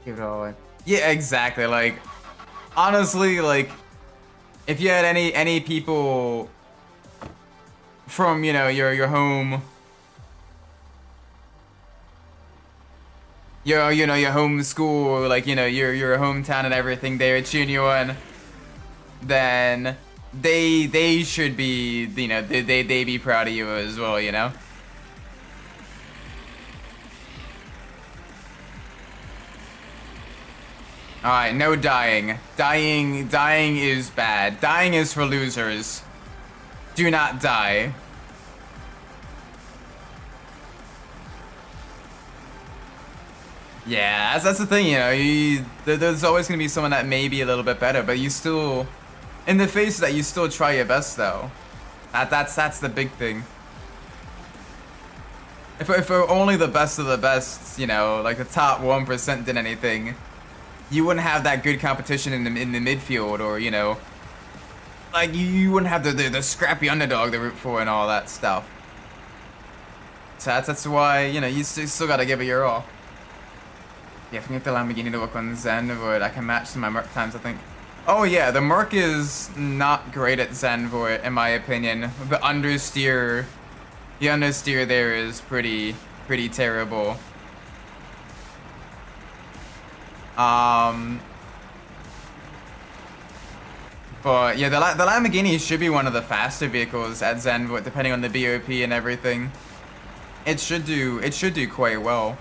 Give it all away. Yeah, exactly. Like, honestly, like, if you had any people from, you know, your home, your home school, like, you know, your hometown and everything, they were cheering you on, then they should be, you know, they be proud of you as well, you know. All right, no dying. Dying is bad. Dying is for losers. Do not die. Yeah, that's the thing, you know. There's always gonna be someone that may be a little bit better, but you still, in the face of that, you still try your best, though. That's the big thing. If we're only the best of the best, you know, like the top 1% did anything, you wouldn't have that good competition in the midfield, or, you know, like you wouldn't have the scrappy underdog to root for and all that stuff. So that's why, you know, you still gotta give it your all. Yeah, if I can get the Lamborghini to work on Zenvoort, I can match my Merc times, I think. Oh yeah, the Merc is not great at Zenvoort, in my opinion. The understeer there is pretty terrible. But yeah, the Lamborghini should be one of the faster vehicles at Zenvoort, depending on the BOP and everything. It should do quite well.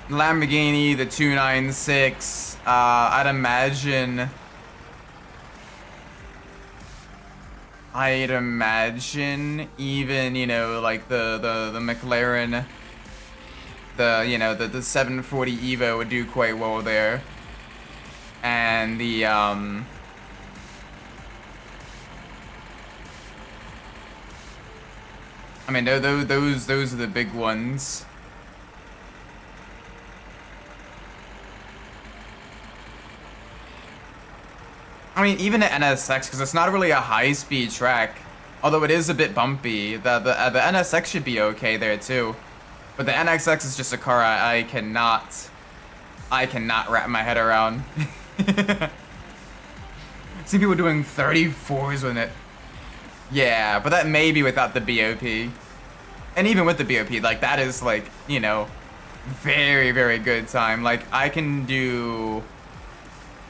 Lamborghini, the 296, I'd imagine, even, you know, like the McLaren, you know, the 740 Evo would do quite well there. And the, I mean, those are the big ones. I mean, even at NSX, because it's not really a high-speed track, although it is a bit bumpy. The NSX should be okay there too, but the NXX is just a car I cannot wrap my head around. See people doing 34s with it. Yeah, but that may be without the BOP, and even with the BOP, like that is like, you know, very good time. Like I can do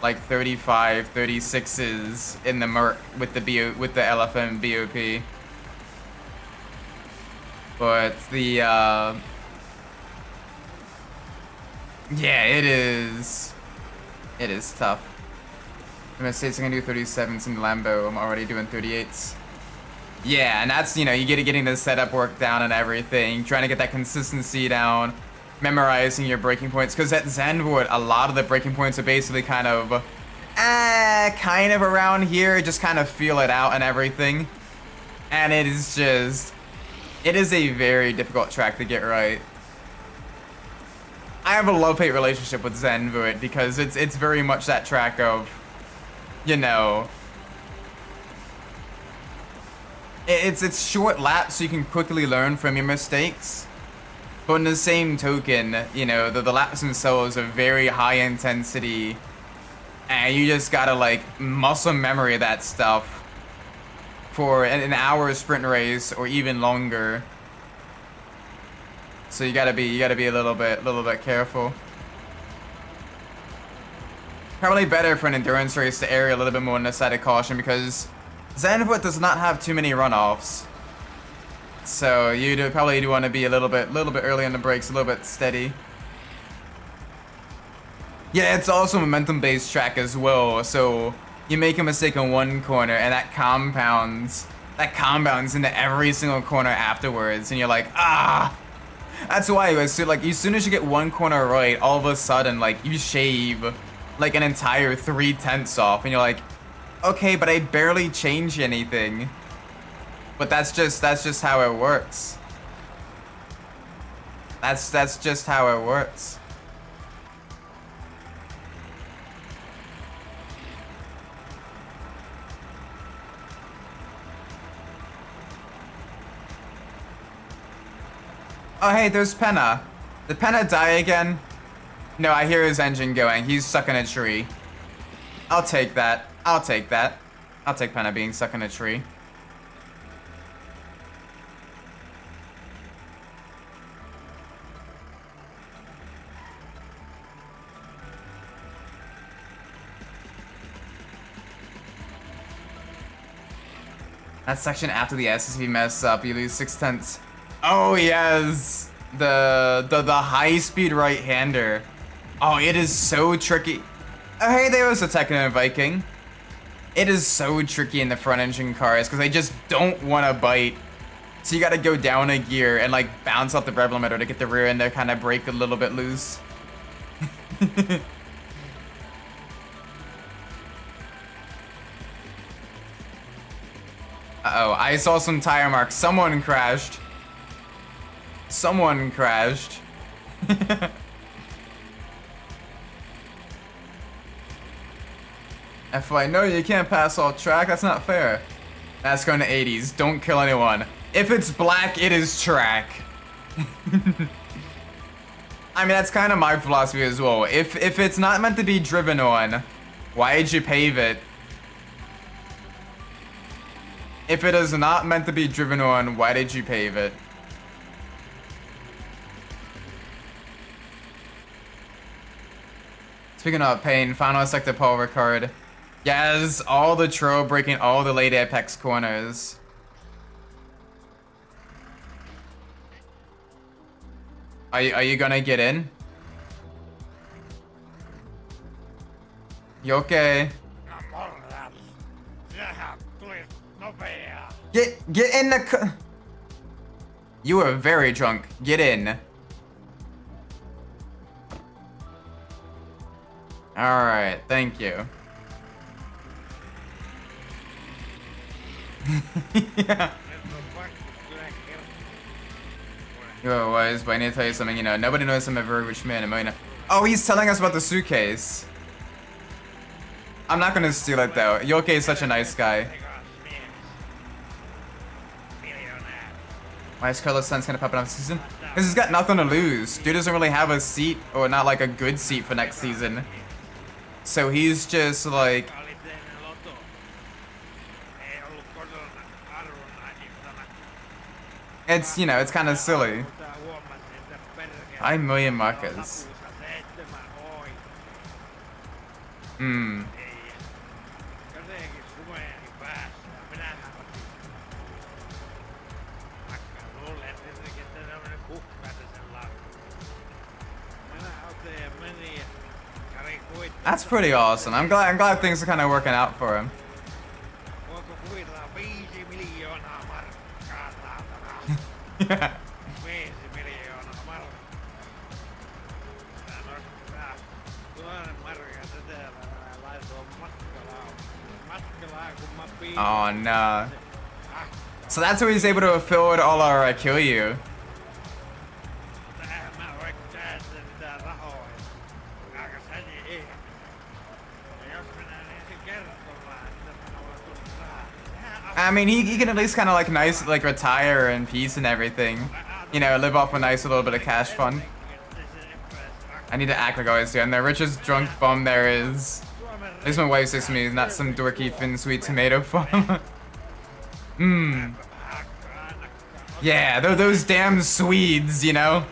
like 35, 36s in the Merc with the LFM BOP. But the yeah, it is tough. I'm gonna say it's gonna do 37s in the Lambo. I'm already doing 38s. Yeah, and that's, you know, you getting the setup work down and everything, trying to get that consistency down, memorizing your breaking points, because at Zenvoort, a lot of the breaking points are basically kind of around here, just kind of feel it out and everything. And it is a very difficult track to get right. I have a love-hate relationship with Zenvoort because it's very much that track of, you know, it's short laps so you can quickly learn from your mistakes. But in the same token, you know, the laps themselves are very high intensity, and you just gotta like muscle memory that stuff for an hour sprint race or even longer. So you gotta be a little bit careful. Probably better for an endurance race to err a little bit more on the side of caution, because Zenvoort does not have too many runoffs. So you probably do want to be a little bit early on the brakes, a little bit steady. Yeah, it's also a momentum-based track as well. So you make a mistake in one corner, and that compounds into every single corner afterwards, and you're like, ah. That's why as soon as you get one corner right, all of a sudden like you shave like an entire 3/10 off, and you're like, okay, but I barely changed anything. But that's just how it works. That's just how it works. Oh, hey, there's Penna. Did Penna die again? No, I hear his engine going. He's stuck in a tree. I'll take that. I'll take that. I'll take Penna being stuck in a tree. That section after the SSV mess up, you lose 6/10. Oh yes, the high-speed right-hander. Oh, it is so tricky. Oh, hey, there was a Techno Viking. It is so tricky in the front-engine cars because they just don't want to bite. So you got to go down a gear and like bounce off the rev limiter to get the rear end to kind of break a little bit loose. Uh-oh, I saw some tire marks. Someone crashed. Someone crashed. FY, no, you can't pass all track. That's not fair. That's going to 80s. Don't kill anyone. If it's black, it is track. I mean, that's kind of my philosophy as well. If it's not meant to be driven on, why did you pave it? If it is not meant to be driven on, why did you pave it? Speaking of pain, final sector Paul Ricard. Yes, all the trail breaking all the late apex corners. Are you gonna get in? You okay? Get in the You are very drunk. Get in. Alright, thank you. Yeah. You're wise, but I need to tell you something, you know, nobody knows I'm a very rich man, am I? Oh, he's telling us about the suitcase. I'm not gonna steal it though. Yoke is such a nice guy. Why is Carlos Sun's gonna pop it off this season? Because he's got nothing to lose. Dude doesn't really have a seat, or not like a good seat for next season. So he's just like... It's, you know, it's kind of silly. 5 million markers. Hmm. That's pretty awesome. I'm glad things are kind of working out for him. Yeah. Oh no. So that's how he's able to afford all our kill you. I mean, he can at least kind of like nice, like retire in peace and everything. You know, live off a nice little bit of cash fund. I need to act like I always do. And the richest drunk bum there is. At least my wife says to me, not some dorky Finn sweet tomato farm. Mmm. Yeah, they're those damn Swedes, you know?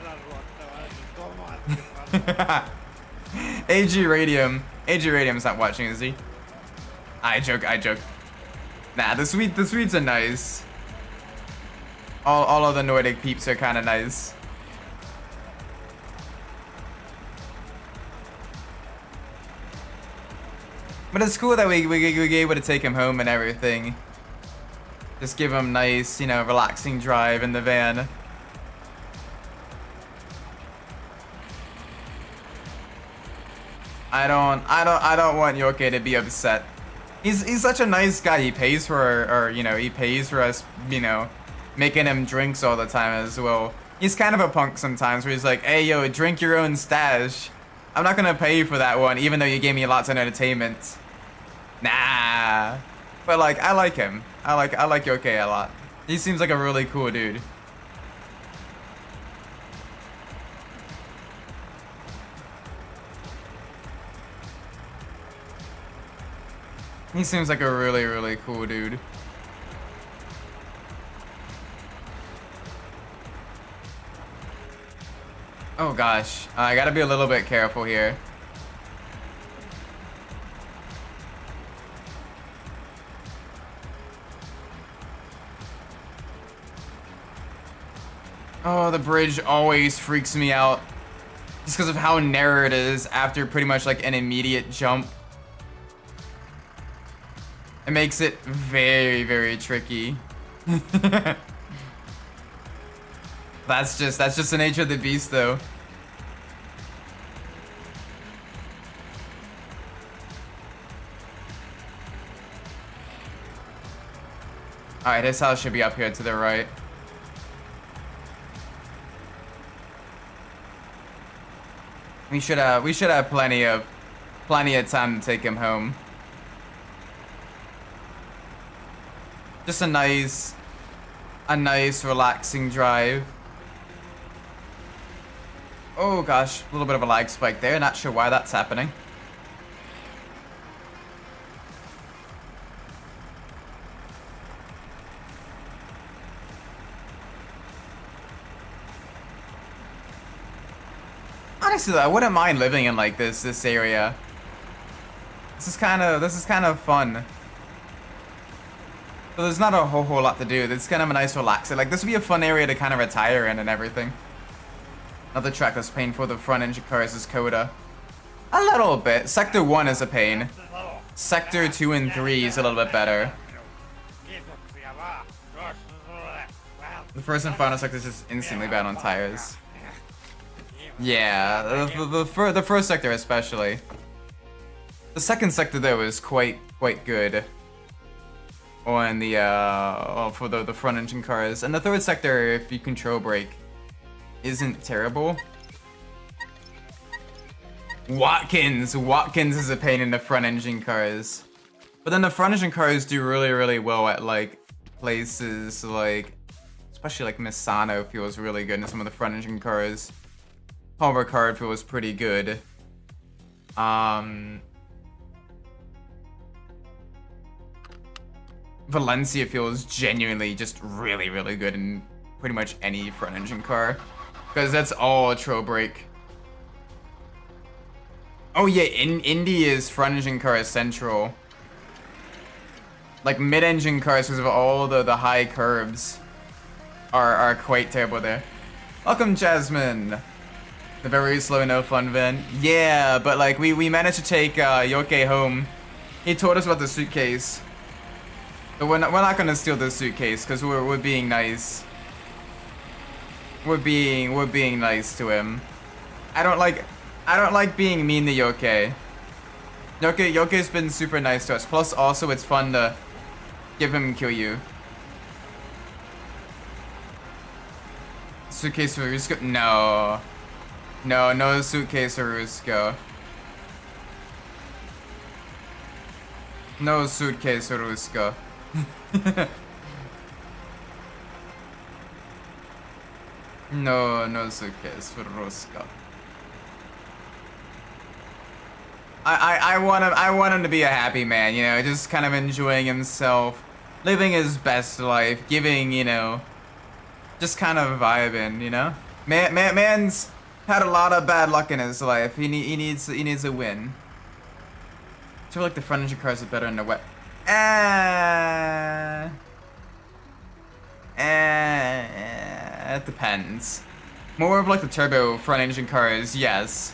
AG Radium. AG Radium's not watching, is he? I joke, I joke. Nah, the Swedes are nice. All of the Nordic peeps are kind of nice. But it's cool that we get able to take him home and everything. Just give him nice, you know, relaxing drive in the van. I don't want Yoke to be upset. He's such a nice guy. He pays for our, you know, he pays for us, you know, making him drinks all the time as well. He's kind of a punk sometimes where he's like, hey yo, drink your own stash. I'm not gonna pay you for that one, even though you gave me lots of entertainment. Nah. But like, I like him. I like Yoke a lot. He seems like a really cool dude. He seems like a really, really cool dude. Oh gosh, I gotta be a little bit careful here. Oh, the bridge always freaks me out. Just because of how narrow it is after pretty much like an immediate jump. It makes it very, very tricky. That's just the nature of the beast though. Alright, his house should be up here to the right. We should have plenty of time to take him home. Just a nice relaxing drive. Oh gosh, a little bit of a lag spike there, not sure why that's happening. Honestly, I wouldn't mind living in like this area. This is kind of fun. So there's not a whole lot to do. It's kind of a nice relaxing. Like this would be a fun area to kind of retire in and everything. Another track that's painful. The front engine cars is Coda. A little bit. Sector 1 is a pain. Sector 2 and 3 is a little bit better. The first and final sector is just instantly bad on tires. Yeah, the first sector especially. The second sector though is quite good on the for the front engine cars, and the third sector, if you control brake, isn't terrible. Watkins is a pain in the front engine cars, but then the front engine cars do really well at like places like, especially like Misano feels really good in some of the front engine cars. Paul Ricard feels pretty good. Valencia feels genuinely just really good in pretty much any front engine car, because that's all tro brake. Oh yeah, in India's front engine car is central. Like mid engine cars, because of all the high curves, are quite terrible there. Welcome, Jasmine. The very slow, no fun van. Yeah, but like we managed to take Yoke home. He told us about the suitcase. But we're not gonna steal the suitcase because we're being nice. We're being nice to him. I don't like being mean to Yoke. Yoke's been super nice to us. Plus also it's fun to give him Kiryu. Suitcase for Rusko? No. No suitcase for Rusko. No suitcase for Rusko. No suitcase for Rusko. I want him to be a happy man, you know, just kind of enjoying himself, living his best life, giving, you know, just kind of vibing, you know. Man's had a lot of bad luck in his life. He needs a win. I feel like the front engine cars are better in the wet. It depends. More of like the turbo front engine cars, yes.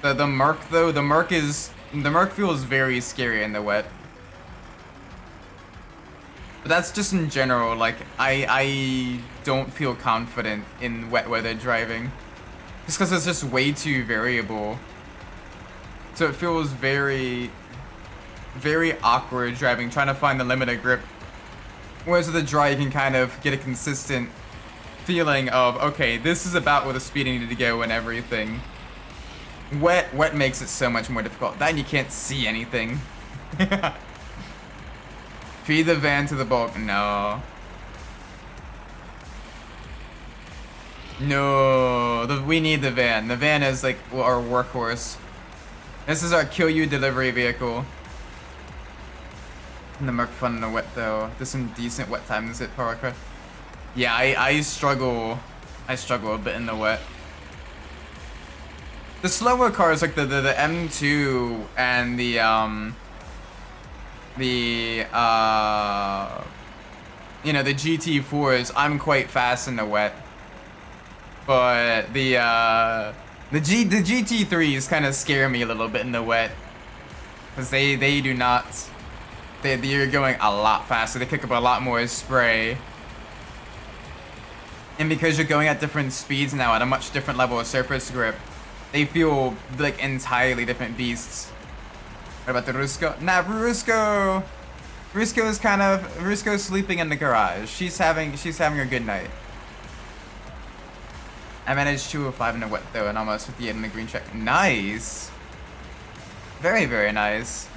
The Merc though, the Merc feels very scary in the wet. But that's just in general, like I don't feel confident in wet weather driving. Just because it's just way too variable. So it feels very awkward driving, trying to find the limit of grip. Whereas with the dry, you can kind of get a consistent feeling of, okay, this is about where the speed I needed to go and everything. Wet makes it so much more difficult. Then you can't see anything. Feed the van to the bulk. No. No, we need the van. The van is like our workhorse. This is our kill you delivery vehicle. The Merc fun in the wet though. There's some decent wet times at Paraka. Yeah, I struggle. I struggle a bit in the wet. The slower cars like the M2 and the you know, the GT4s, I'm quite fast in the wet. But the GT3s kind of scare me a little bit in the wet. Cause they do not. They're going a lot faster. They kick up a lot more spray. And because you're going at different speeds now at a much different level of surface grip, they feel like entirely different beasts. What about the Rusko? Nah, Rusko's sleeping in the garage. She's having a good night. I managed 205 in the wet though, and almost 58 in the green check. Nice. Very, very nice.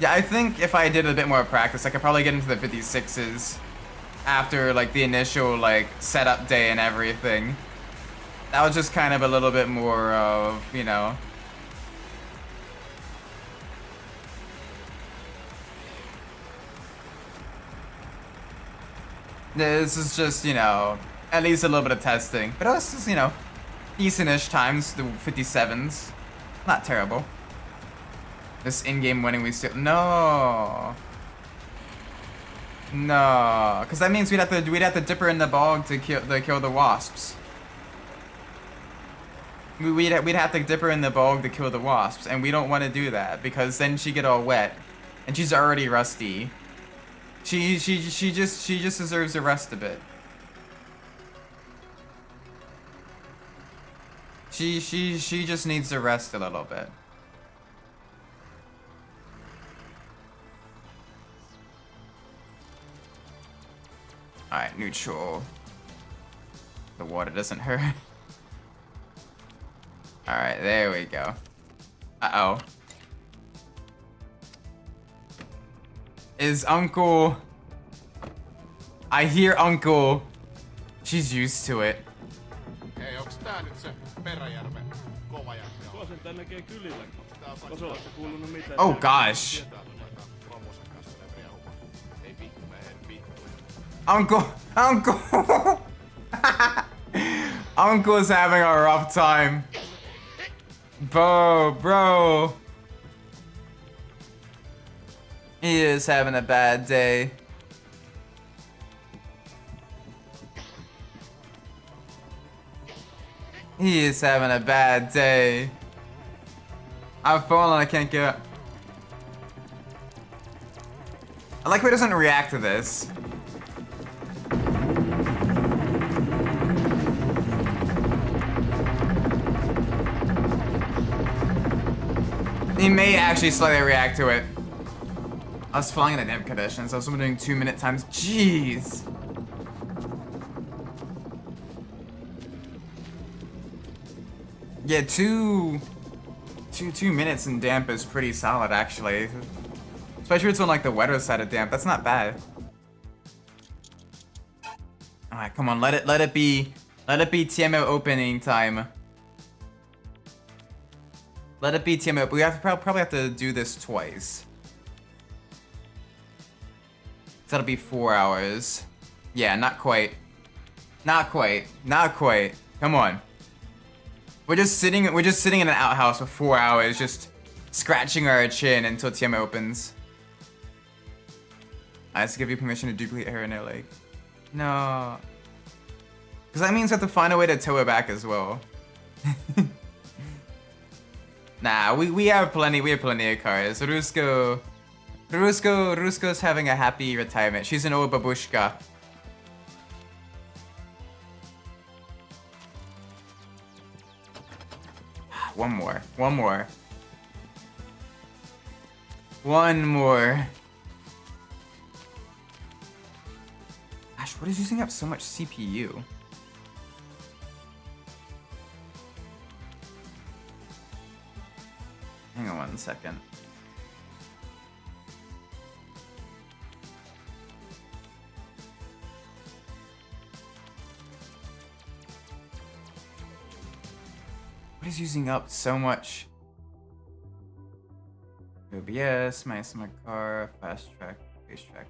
Yeah, I think if I did a bit more practice, I could probably get into the 56s after like the initial like setup day and everything. That was just kind of a little bit more of, you know. This is just, you know, at least a little bit of testing. But it was just, you know, decent-ish times, the 57s. Not terrible. This in-game winning we still no, because that means we'd have to dip her in the bog to kill the wasps. We'd have to dip her in the bog to kill the wasps, and we don't want to do that because then she get all wet, and she's already rusty. She just deserves to rest a bit. She just needs to rest a little bit. Alright, neutral. The water doesn't hurt. Alright, there we go. Uh-oh. Is Uncle... I hear Uncle. She's used to it. Hei, onks tää nyt se Peräjärven kova jakka? Toisen tän näkee kylillä. Tasolasta kuulunut mitään. Oh gosh. Uncle! Uncle's having a rough time. Bro. He is having a bad day. He is having a bad day. I've fallen, I can't get up. I like how he doesn't react to this. He may actually slightly react to it. I was flying in the damp conditions. I was only doing 2-minute times. Jeez. Yeah, two minutes in damp is pretty solid, actually. Especially if it's on like the wetter side of damp. That's not bad. All right, come on. Let it be TMO opening time. Let it be TMO. We have to probably have to do this twice. So that'll be 4 hours. Yeah, not quite. Not quite. Come on. We're just sitting in an outhouse for 4 hours, just scratching our chin until TM opens. I have to give you permission to duplicate her in their lake. No. Because that means I have to find a way to tow it back as well. Nah, we have plenty of cars. Rusko's having a happy retirement. She's an old babushka. One more. Gosh, what is using up so much CPU? Hang on 1 second. What is using up so much? OBS, my car, fast track, face tracker.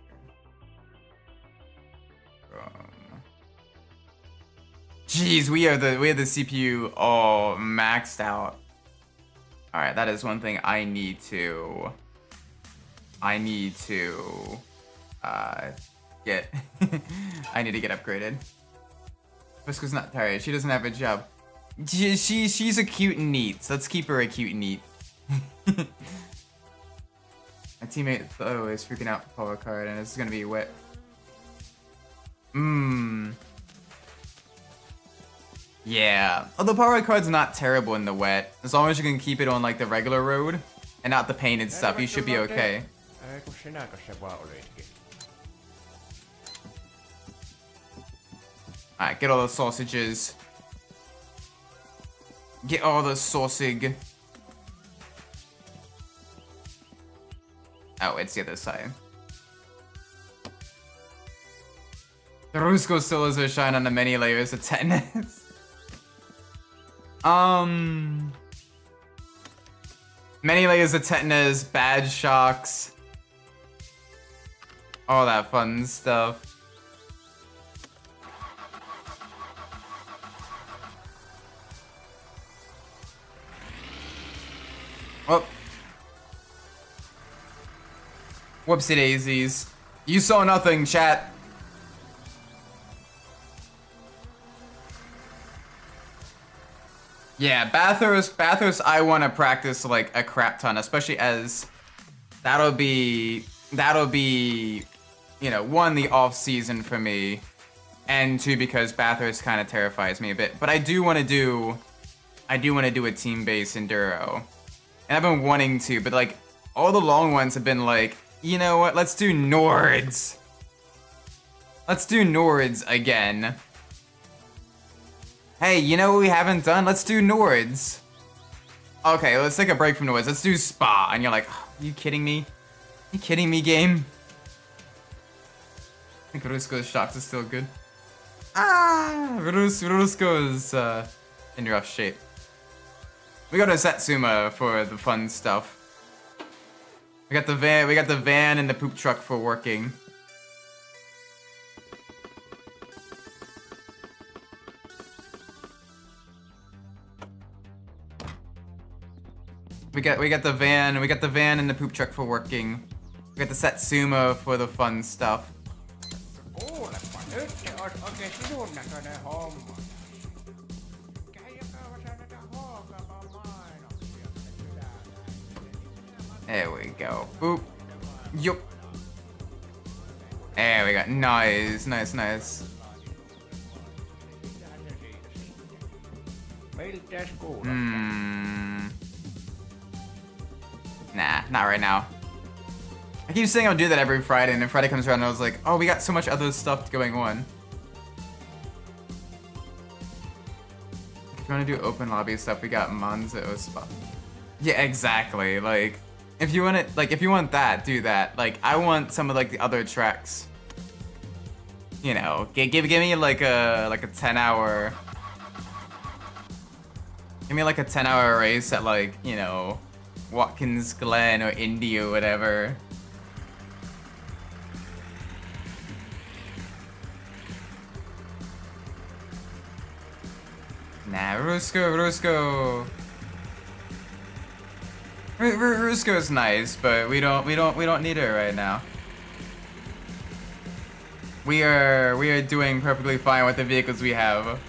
Jeez, we have the CPU all maxed out. All right, that is one thing I need to get. I need to get upgraded. Frisco's not tired. She doesn't have a job. She's a cute and neat. So let's keep her a cute and neat. My teammate Tho is freaking out for power card, and it's gonna be wet. Yeah. Although power card's not terrible in the wet, as long as you can keep it on like the regular road and not the painted stuff, you should be okay. Alright, get all the sausages. Get all the sausage. Oh, it's the other side. The Rusco still has a shine on the many layers of tetanus. Many layers of tetanus, bad shocks. All that fun stuff. Oh. Whoopsie daisies. You saw nothing, chat. Yeah, Bathurst I want to practice like a crap ton, especially as that'll be, you know, one, the off season for me, and two, because Bathurst kind of terrifies me a bit. But I do want to do a team-based enduro. And I've been wanting to, but like all the long ones have been like, you know what, let's do Nords. Let's do Nords again. Hey, you know what we haven't done? Let's do Nords. Okay, let's take a break from Nords. Let's do Spa. And you're like, oh, are you kidding me? You kidding me, game? I think Rusco's shocks is still good. Rusco is in rough shape. We got a Satsuma for the fun stuff. We got the van and the poop truck for working. We got the van and the poop truck for working. We got the Satsuma for the fun stuff. There we go. Boop. Yup. There we go. Nice. Nah, not right now. I keep saying I'll do that every Friday, and then Friday comes around and I was like, oh, we got so much other stuff going on. If you want to do open lobby stuff, we got Monzo spot. Yeah, exactly. Like, if you want that, do that. Like, I want some of like the other tracks. You know, give me like a 10-hour. Give me like a 10-hour race at like, you know, Watkins Glen or Indy or whatever. Nah, Rusco. Rusco's nice, but we don't need her right now. We are doing perfectly fine with the vehicles we have.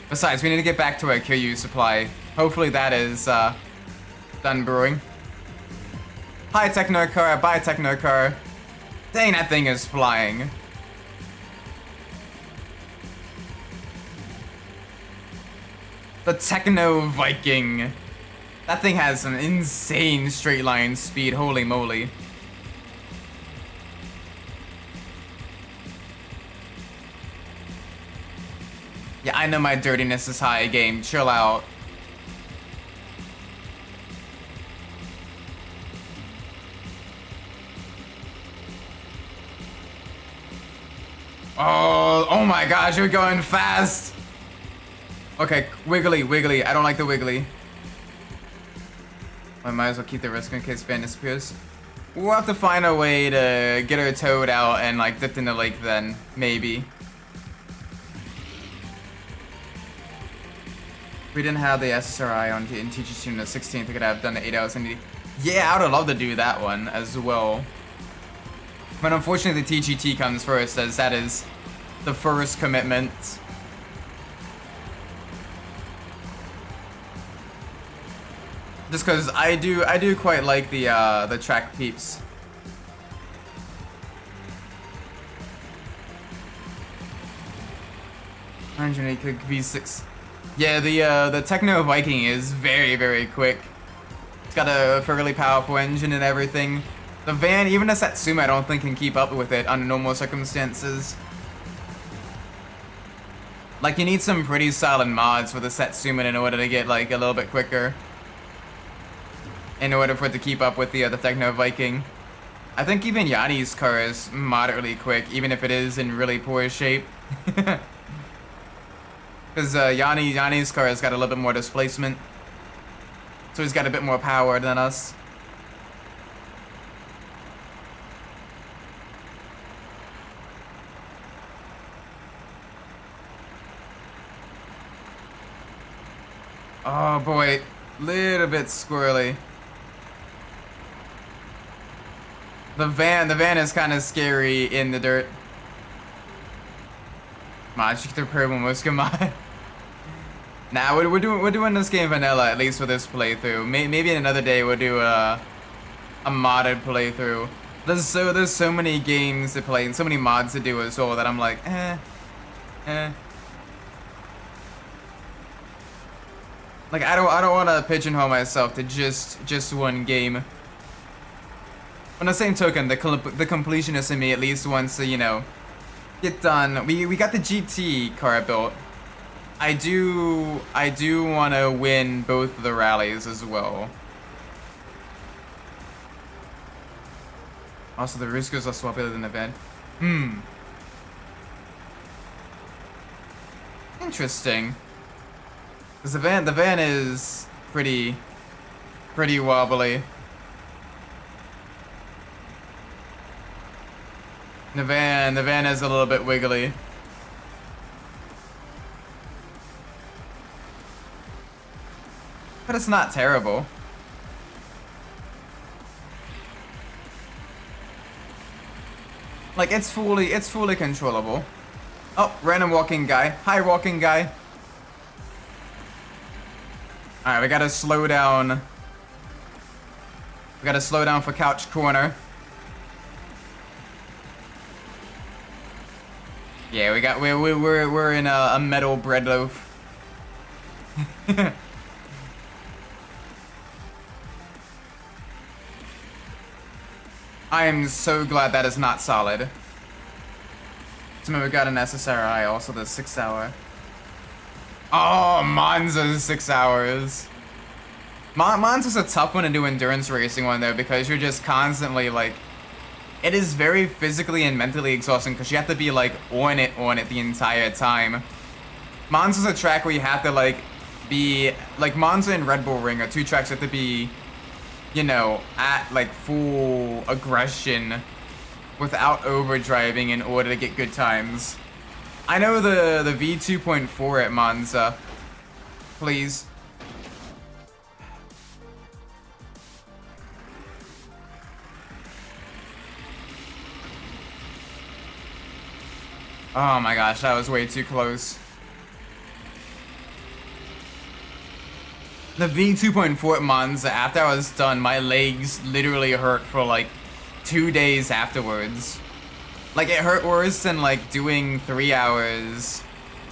Besides, we need to get back to our Kiryu supply. Hopefully that is done brewing. Hi Techno Car, bye Techno Car. Dang, that thing is flying. The Techno Viking. That thing has some insane straight line speed, holy moly. Yeah, I know my dirtiness is high, game. Chill out. Oh my gosh, you're going fast. Okay, wiggly. I don't like the wiggly. I might as well keep the risk in case Van disappears. We'll have to find a way to get her towed out and like dipped in the lake then, maybe. If we didn't have the SSRI on in TGC on the 16th, we could have done the 8 hours in. Yeah, I would have loved to do that one as well. But unfortunately the TGT comes first, as that is the first commitment. Just because I do quite like the track peeps. Quick V6. Yeah, the Techno Viking is very quick. It's got a fairly powerful engine and everything. The van, even a Satsuma, I don't think can keep up with it under normal circumstances. Like, you need some pretty solid mods for the Satsuma in order to get like a little bit quicker. In order for it to keep up with the Techno Viking. I think even Yanni's car is moderately quick, even if it is in really poor shape. Because Yanni's car has got a little bit more displacement. So he's got a bit more power than us. Oh boy, little bit squirrely. The van is kind of scary in the dirt. Magic purple Muscamai. Nah, we're doing this game vanilla, at least for this playthrough. Maybe in another day we'll do a modded playthrough. There's so many games to play and so many mods to do as well that I'm like, Like I don't want to pigeonhole myself to just one game. On the same token, the completionist in me at least wants to, you know, get done. We got the GT car built. I do want to win both of the rallies as well. Also, the Ruscos are swap better than the van. Interesting. Because the van is pretty wobbly. The van is a little bit wiggly. But it's not terrible. Like it's fully controllable. Oh, random walking guy. Hi, walking guy. Alright, we gotta slow down. We gotta slow down for Couch Corner. Yeah, we're in a metal bread loaf. I am so glad that is not solid. So we got an SSRI, also the 6 hour. Oh, Monza's 6 hours. Monza's a tough one to do endurance racing one though, because you're just constantly like, it is very physically and mentally exhausting because you have to be like on it the entire time. Monza's a track where you have to like be, like Monza and Red Bull Ring are two tracks that have to be, you know, at like full aggression without overdriving in order to get good times. I know the V2.4 at Monza. Please. Oh my gosh, that was way too close. The V2.4 at Monza, after I was done, my legs literally hurt for like 2 days afterwards. Like it hurt worse than like doing 3 hours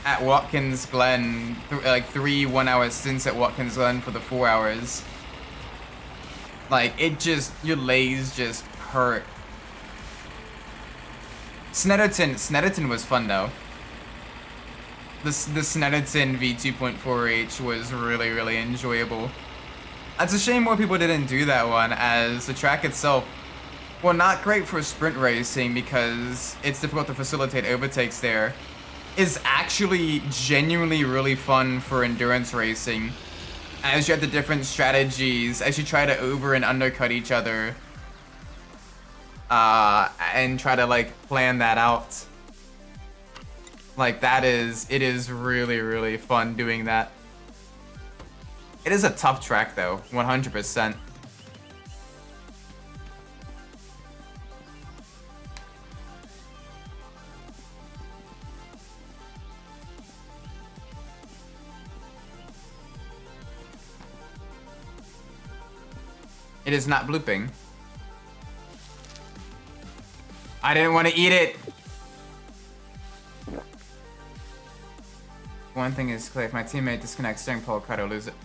at Watkins Glen, like 3 1-hour stints at Watkins Glen for the 4 hours. Like it just, your legs just hurt. Snetterton was fun though. The Snetterton V2.4H was really enjoyable. It's a shame more people didn't do that one, as the track itself, well, not great for sprint racing because it's difficult to facilitate overtakes there, is actually genuinely really fun for endurance racing. as you have the different strategies, as you try to over and undercut each other, and try to like plan that out. Like it is really, really fun doing that. It is a tough track though, 100%. It is not blooping. I didn't want to eat it. One thing is clear, if my teammate disconnects during pole cut, I'll lose it.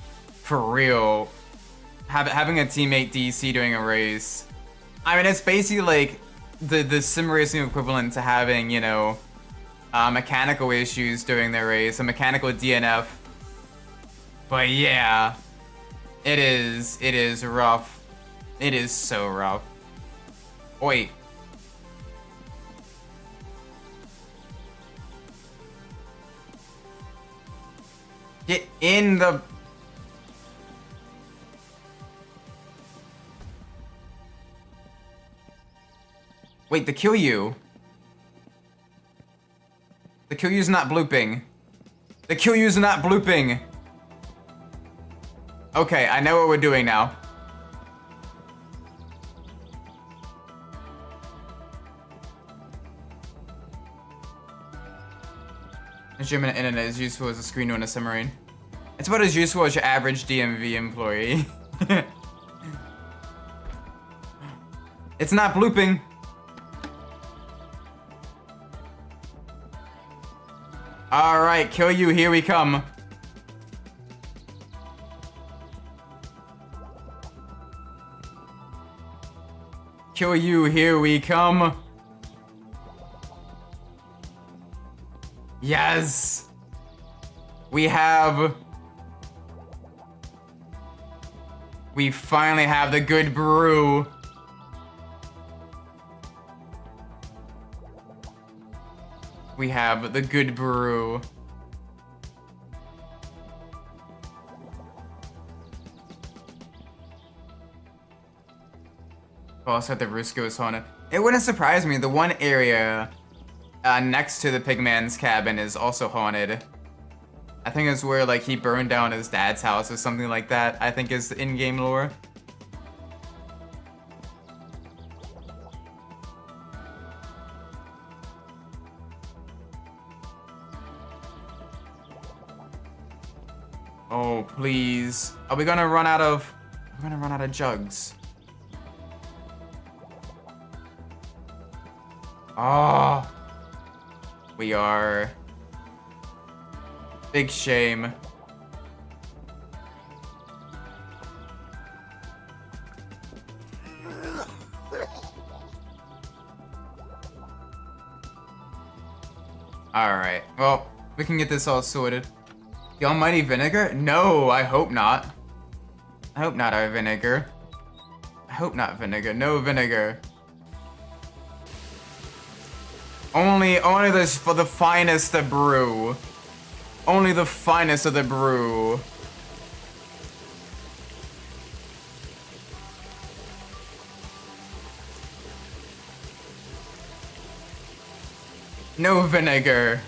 For real. Having a teammate DC during a race. I mean, it's basically like the sim racing equivalent to having, you know, mechanical issues during the race, a mechanical DNF. But yeah, it is rough. It is so rough. Wait. Get in the... Wait, the kill you. The kill you's not blooping. The kill you's not blooping. Okay, I know what we're doing now. German internet is useful as a screen on a submarine. It's about as useful as your average DMV employee. It's not blooping. Alright, kill you, here we come. Kill you, here we come. Yes! We finally have the good brew. We have the good brew. Also, the Rusko is haunted. It wouldn't surprise me. The one area next to the Pigman's cabin is also haunted. I think it's where like he burned down his dad's house or something like that. I think is the in-game lore. Oh please! Are we gonna run out of? We're gonna run out of jugs. Oh, we are. Big shame. Alright, well, we can get this all sorted. The almighty vinegar? No, I hope not. I hope not our vinegar. I hope not vinegar. No vinegar. Only this for the finest of brew. Only the finest of the brew. No vinegar.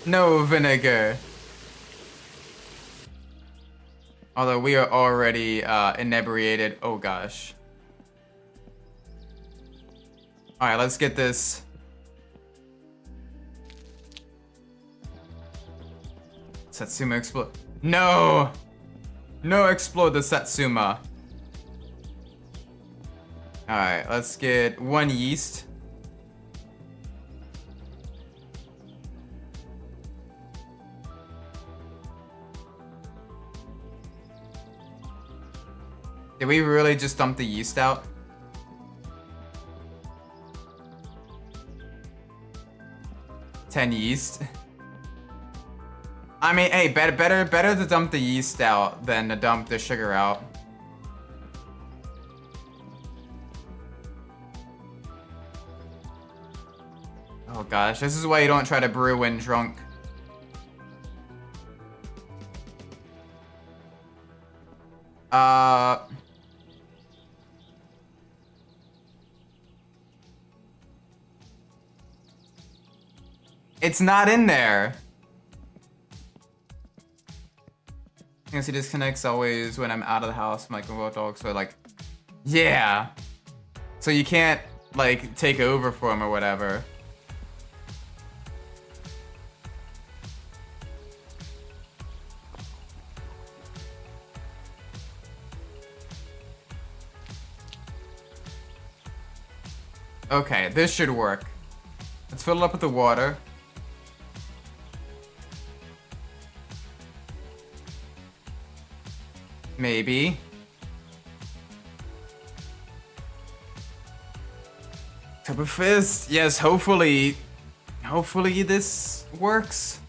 No vinegar. Although we are already inebriated. Oh gosh. Alright, let's get this. Satsuma explode. No! No, explode the Satsuma. Alright, let's get one yeast. Did we really just dump the yeast out? Ten yeast. I mean, hey, better to dump the yeast out than to dump the sugar out. Oh gosh, this is why you don't try to brew when drunk. Uh... It's not in there. I guess he disconnects always when I'm out of the house, my robot dog, so like, yeah. So you can't like take over for him or whatever. Okay, this should work. Let's fill it up with the water. Maybe. Cup of Fist. Yes, hopefully. Hopefully this works.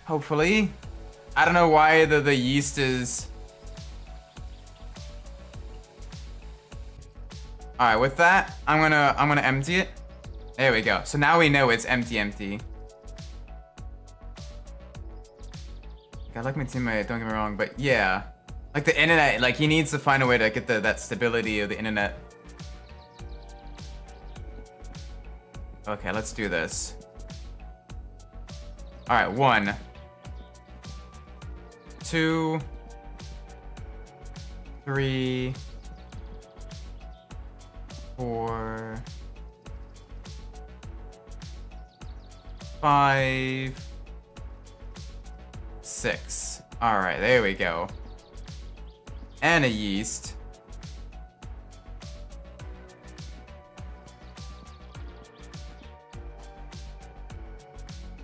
Hopefully. I don't know why the yeast is... Alright, with that, I'm gonna empty it. There we go. So now we know it's empty. I like my teammate, don't get me wrong, but yeah. Like the internet, like he needs to find a way to get that stability of the internet. Okay, let's do this. Alright, 1, 2, 3, 4, 5, 6. Alright, there we go. And a yeast.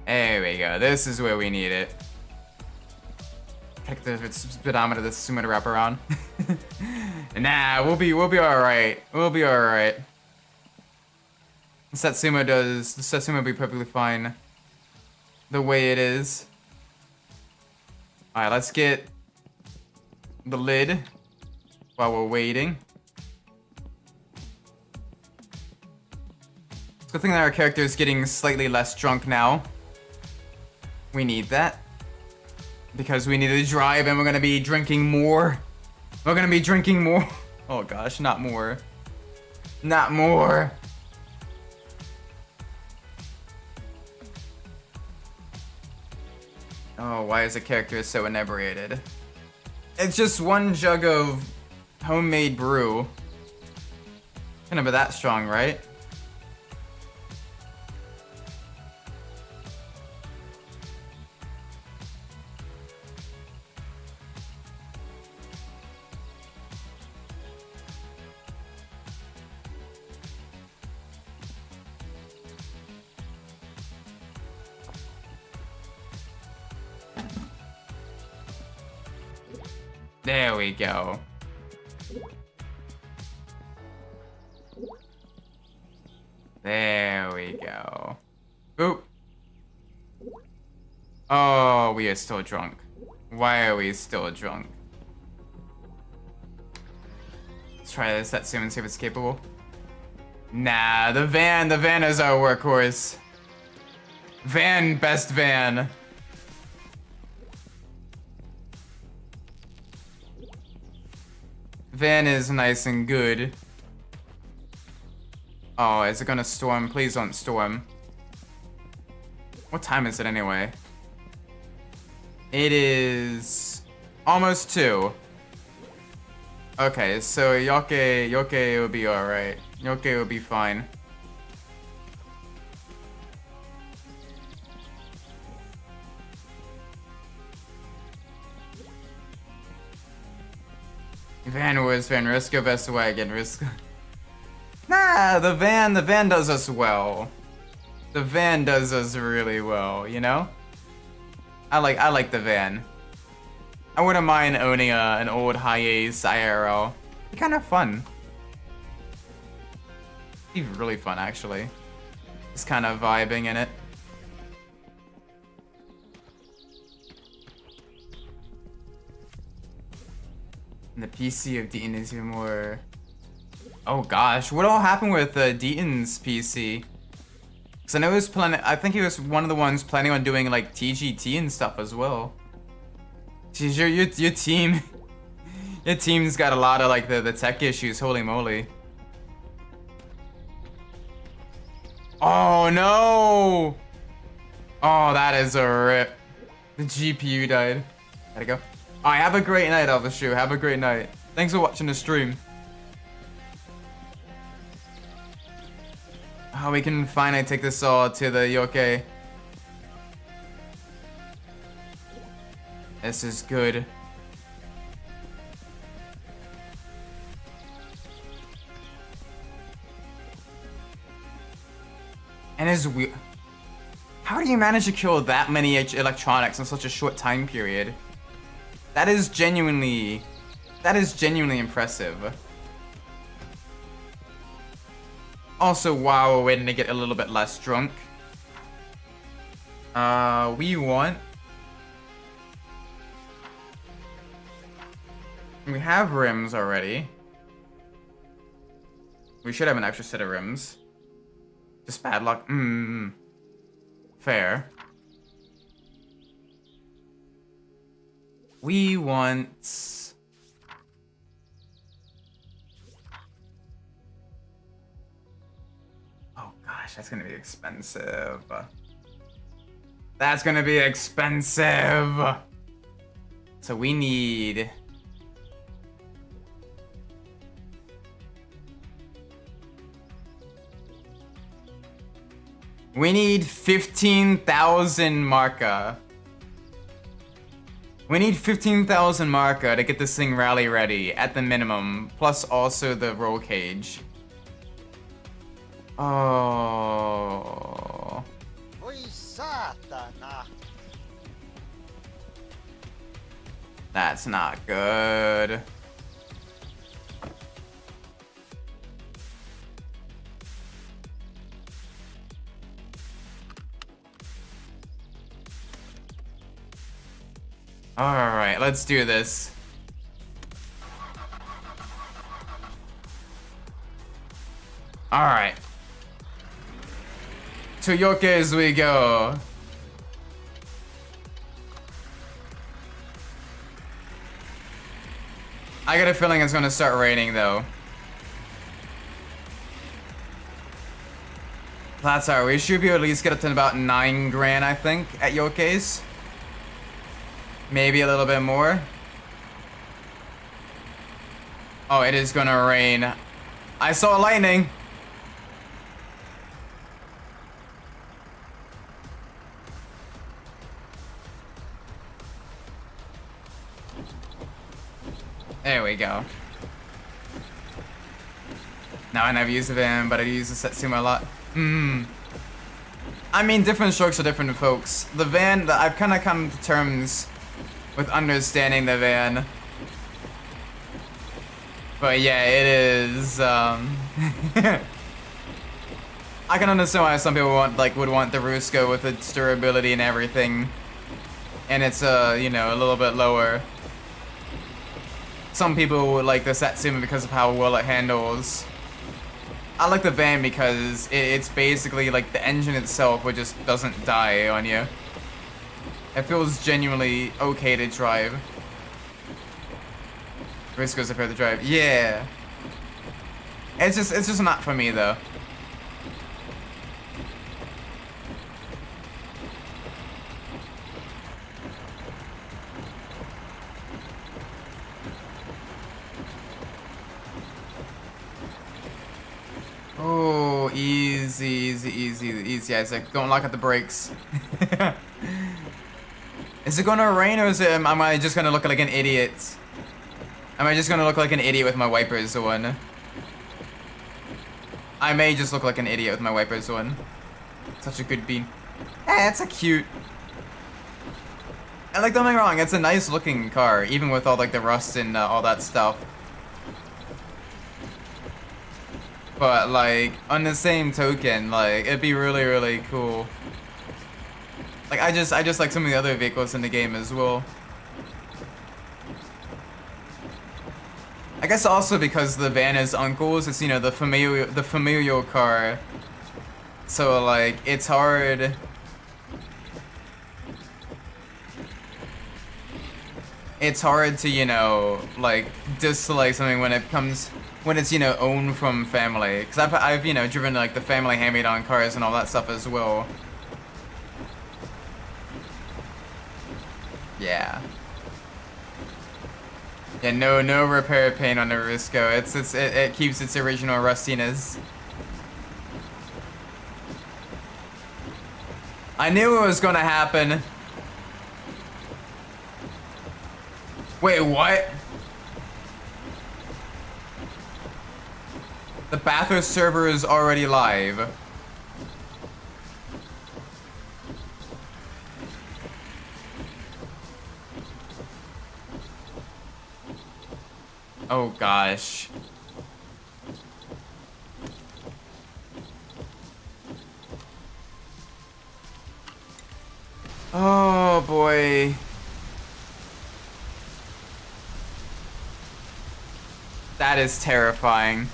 There we go. This is where we need it. Check the speedometer, the sumo wrap around. Nah, we'll be alright. We'll be alright. The Setsumo will be perfectly fine the way it is. Alright, let's get the lid while we're waiting. It's a good thing that our character is getting slightly less drunk now. We need that. Because we need to drive and we're gonna be drinking more. We're gonna be drinking more. Oh gosh, not more. Not more. Oh, why is the character so inebriated? It's just 1 jug of homemade brew. Couldn't be that strong, right? There we go. There we go. Oop. Oh, we are still drunk. Why are we still drunk? Let's try this at Sim and see if it's capable. Nah, the van is our workhorse. Best van. Van is nice and good. Oh, is it gonna storm? Please don't storm. What time is it anyway? It is almost 2. Okay, so Yoke will be alright. Yoke will be fine. Van Risco, best wagon, Risco. Nah, the van does us well. The van does us really well, you know? I like the van. I wouldn't mind owning an old high-ace IRL. Be kind of fun. Be really fun, actually. Just kind of vibing in it. And the PC of Deaton is even more... Oh gosh, what all happened with Deaton's PC? Cause I know he was planning. I think he was one of the ones planning on doing like TGT and stuff as well. Jeez, your team, your team's got a lot of like the tech issues. Holy moly! Oh no! Oh, that is a rip. The GPU died. Gotta go. Alright, have a great night, Elvishu. Have a great night. Thanks for watching the stream. Oh, we can finally take this all to the yoke. This is good. And is we. How do you manage to kill that many electronics in such a short time period? That is genuinely impressive. Also, while we're waiting to get a little bit less drunk, we have rims already. We should have an extra set of rims. Just bad luck. Fair. We want... Oh gosh, that's gonna be expensive. That's gonna be expensive. So we need... We need 15,000 marca. We need 15,000 marca to get this thing rally ready at the minimum, plus also the roll cage. Oh. Voi saatana. That's not good. Alright, let's do this. Alright. To yoke as we go. I got a feeling it's gonna start raining though. That's alright, we should be able to at least get up to about 9 grand, I think, at yoke's. Maybe a little bit more. Oh, it is gonna rain. I saw lightning. There we go. Now I never use the van, but I use the Setsuma a lot. I mean, different strokes for different folks. The van, I've kind of come to terms with understanding the van. But yeah, it is, I can understand why some people would want the Rusko with its durability and everything. And it's, you know, a little bit lower. Some people would like the Satsuma because of how well it handles. I like the van because it's basically like the engine itself, which just doesn't die on you. It feels genuinely okay to drive. Rusko's up here to drive. Yeah. It's just not for me though. Oh, easy, Isaac. Don't lock at the brakes. Is it gonna rain or am I just gonna look like an idiot? Am I just gonna look like an idiot with my wipers on? I may just look like an idiot with my wipers on. Such a good bean. Eh, it's a cute. And like, don't get me wrong, it's a nice looking car, even with all like the rust and all that stuff. But like, on the same token, like, it'd be really, really cool. Like, I just like some of the other vehicles in the game as well. I guess also because the van is uncle's, it's, you know, the familial car. So like it's hard. It's hard to, you know, like dislike something when it's, you know, owned from family. Because I've, you know, driven like the family hand-me-down cars and all that stuff as well. Yeah. Yeah, no repair paint on the Risco. It keeps its original rustiness. I knew it was gonna happen. Wait, what? The Bathurst server is already live. Oh gosh. Oh boy. That is terrifying.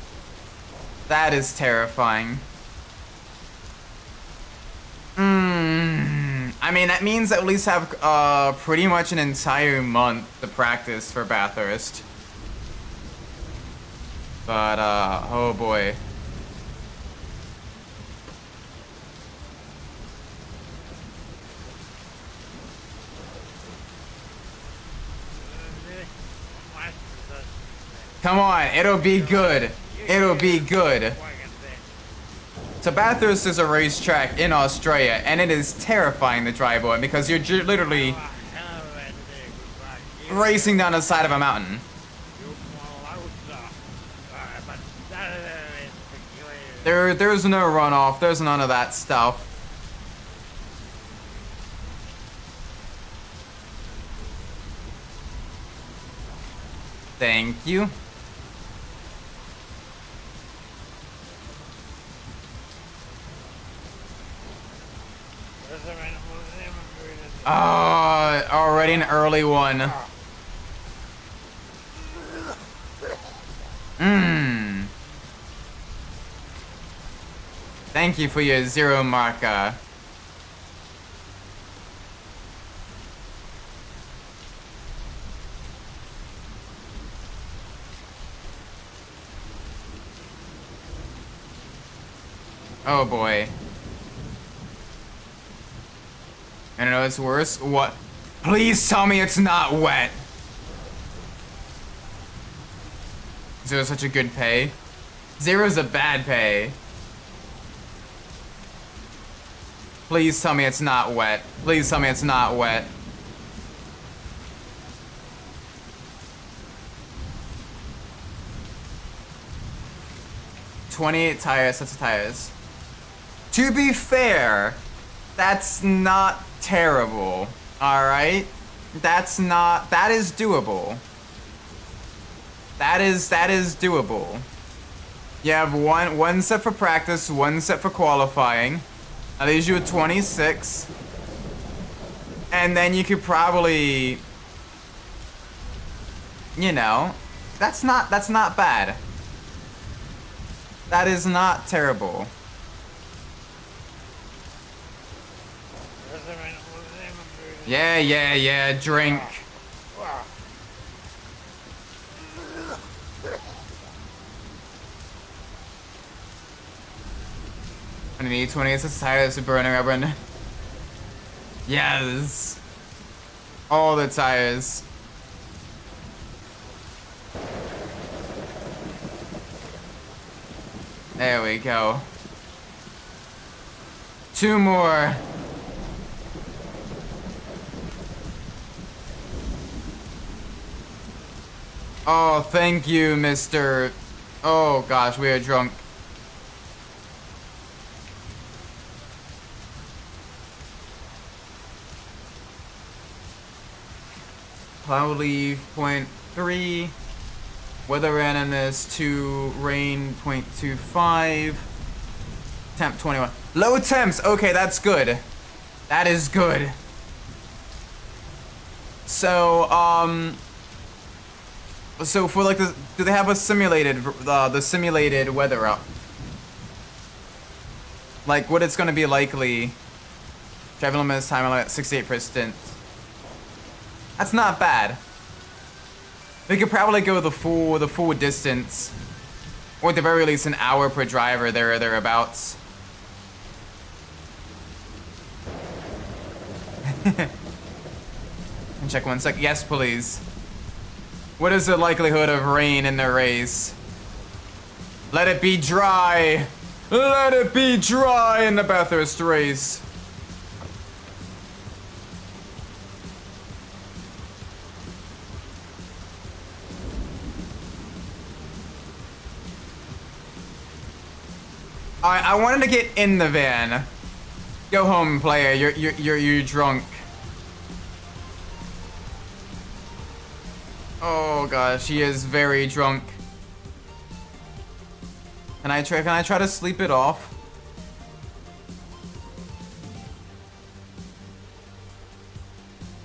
That is terrifying. I mean, that means at least have pretty much an entire month to practice for Bathurst. But oh boy. Come on, it'll be good. It'll be good. So Bathurst is a racetrack in Australia, and it is terrifying to drive on because you're literally racing down the side of a mountain. There's no runoff. There's none of that stuff. Thank you. Oh, already an early one. Thank you for your 0 marker. Oh boy. I don't know, it's worse. What? Please tell me it's not wet. Zero's such a good pay. Zero's a bad pay. Please tell me it's not wet. Please tell me it's not wet. $28 tires, sets of tires. To be fair, that's not terrible. Alright? That is doable. That is doable. You have one set for practice, one set for qualifying. That leaves you with 26. And then you could probably, you know, that's not bad. That is not terrible. Yeah, drink. I need 28 tires to burn rubber. Yes. All the tires. There we go. 2 more. Oh, thank you, Mr. Oh gosh, we are drunk. Cloudy 0.3. Weather randomness 2. Rain 0.25. Temp 21. Low temps. Okay, that's good. That is good. So, so for like the, do they have a simulated, the simulated weather up? Like what it's gonna be likely. Driving limit time limit 68%. That's not bad. We could probably go the full distance. Or at the very least an hour per driver there or thereabouts. And check one sec. Yes, please. What is the likelihood of rain in the race? Let it be dry. Let it be dry in the Bathurst race. Alright, I wanted to get in the van. Go home, player. You're drunk. Oh gosh, he is very drunk. Can I try to sleep it off?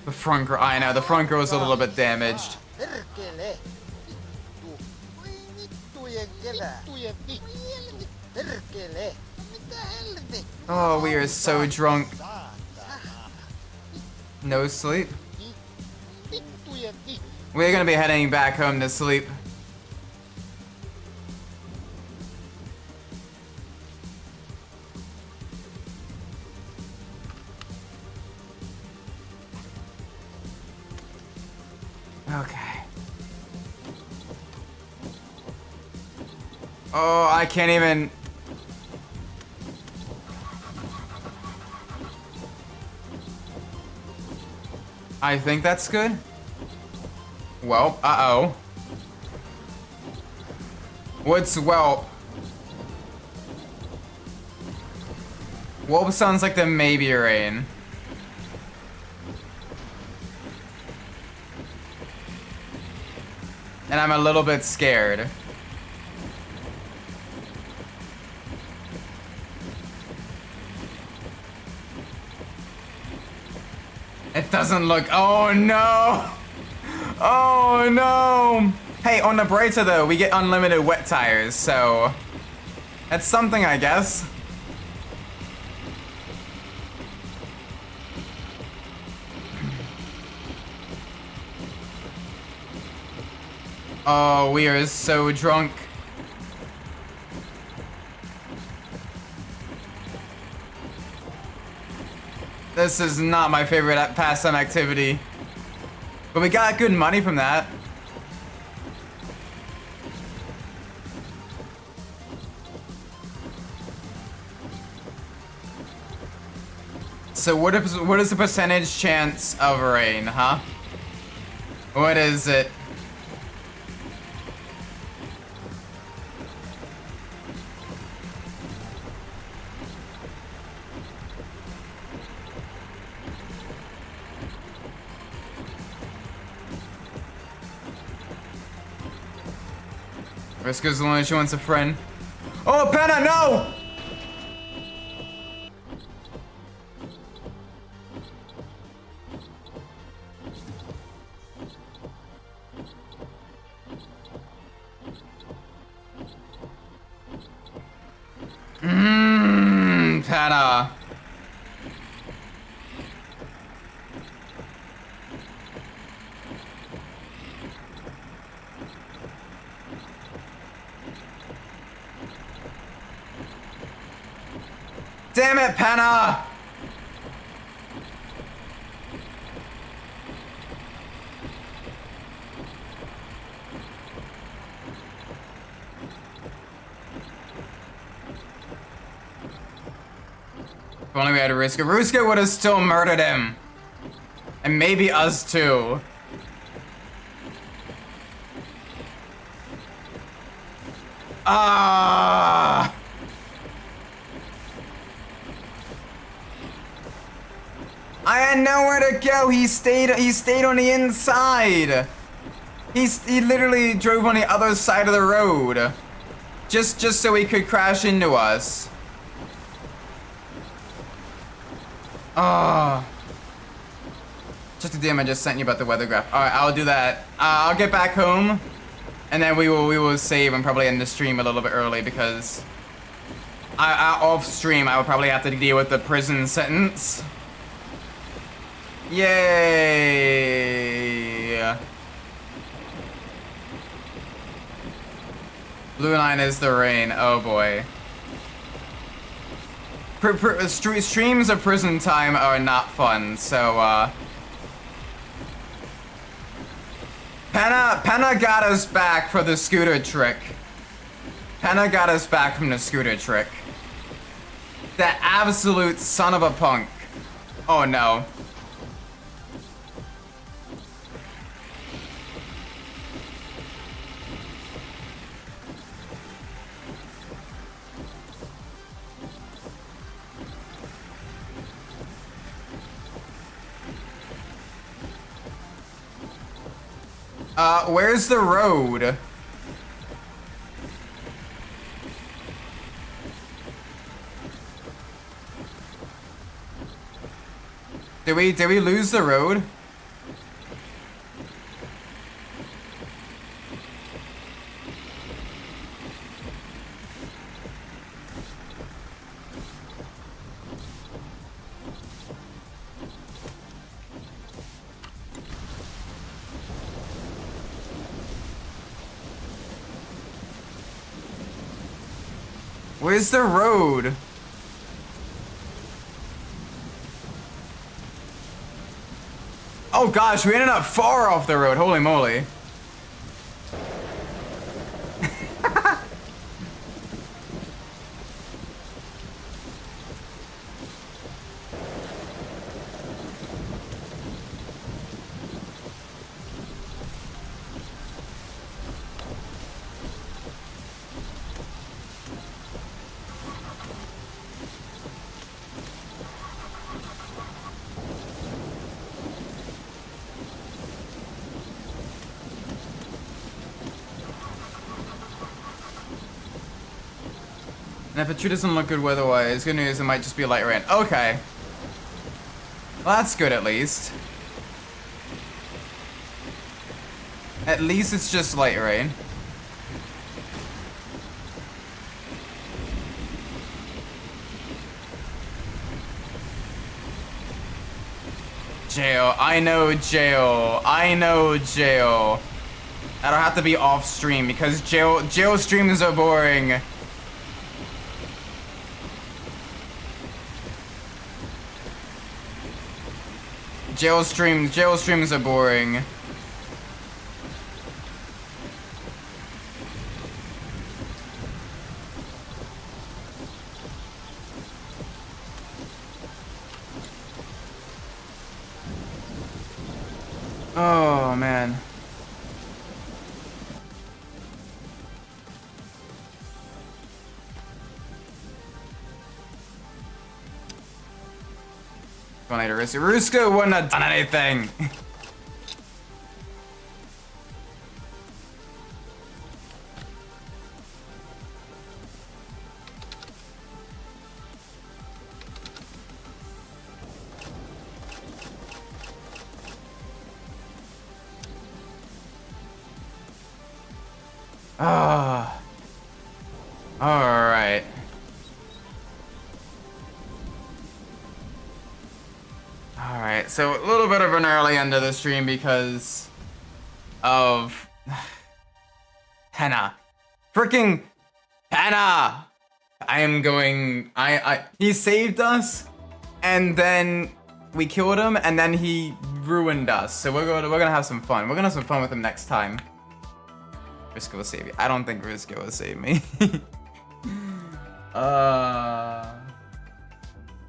The front row, I know, the front row is a little bit damaged. Perkele. Vittu. Voi vittujen kevää. Vittujen vittu. Perkele. Mitä helvetti? Oh, we are so drunk. Saatana. No sleep? Vittujen vittu. We're gonna be heading back home to sleep. Okay. Oh, I can't even. I think that's good. Well, uh-oh. What's whelp? Whelp sounds like the maybe rain. And I'm a little bit scared. It doesn't look, oh no! Oh no! Hey, on the brighter though, we get unlimited wet tires, so that's something, I guess. Oh, we are so drunk. This is not my favorite pastime activity. But we got good money from that. So what is the percentage chance of rain, huh? What is it? Risk goes alone, she wants a friend. Oh, Penna, no! Penna. Damn it, Penna! If only we had Ruska. Ruska would have still murdered him. And maybe us too. Ah! I had nowhere to go. He stayed on the inside. He literally drove on the other side of the road. Just so he could crash into us. Ah. Just a DM I just sent you about the weather graph. Alright, I'll do that. I'll get back home. And then we will save and probably end the stream a little bit early because Off stream, I would probably have to deal with the prison sentence. Yay! Blue line is the rain. Oh boy. Streams of prison time are not fun, so Penna got us back for the scooter trick. Penna got us back from the scooter trick. That absolute son of a punk. Oh no. Where's the road? Did we lose the road? Where's the road? Oh gosh, we ended up far off the road. Holy moly. And if it true doesn't look good weather-wise, good news, it might just be a light rain. Okay. Well, that's good at least. At least it's just light rain. Jail. I know jail. I know jail. I don't have to be off stream because jail streams are boring. Jail streams are boring. Oh man. Funny to Rusko wouldn't have done anything. Ah. All right. Alright, so a little bit of an early end of the stream because of Penna. Freaking Penna! He saved us, and then we killed him, and then he ruined us. So we're gonna have some fun. We're gonna have some fun with him next time. Risco will save you. I don't think Risco will save me.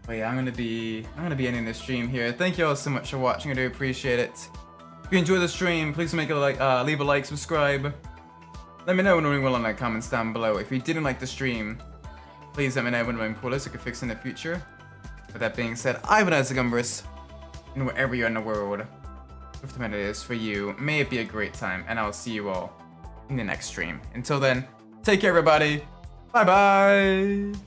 But yeah, I'm gonna be ending the stream here. Thank you all so much for watching. I do appreciate it. If you enjoyed the stream, please make a like, leave a like, subscribe. Let me know what you're doing well in the comments down below. If you didn't like the stream, please let me know what I'm doing poorly so I can fix in the future. With that being said, I've been Umbras, and wherever you're in the world, whatever it is for you, may it be a great time, and I'll see you all in the next stream. Until then, take care everybody. Bye bye.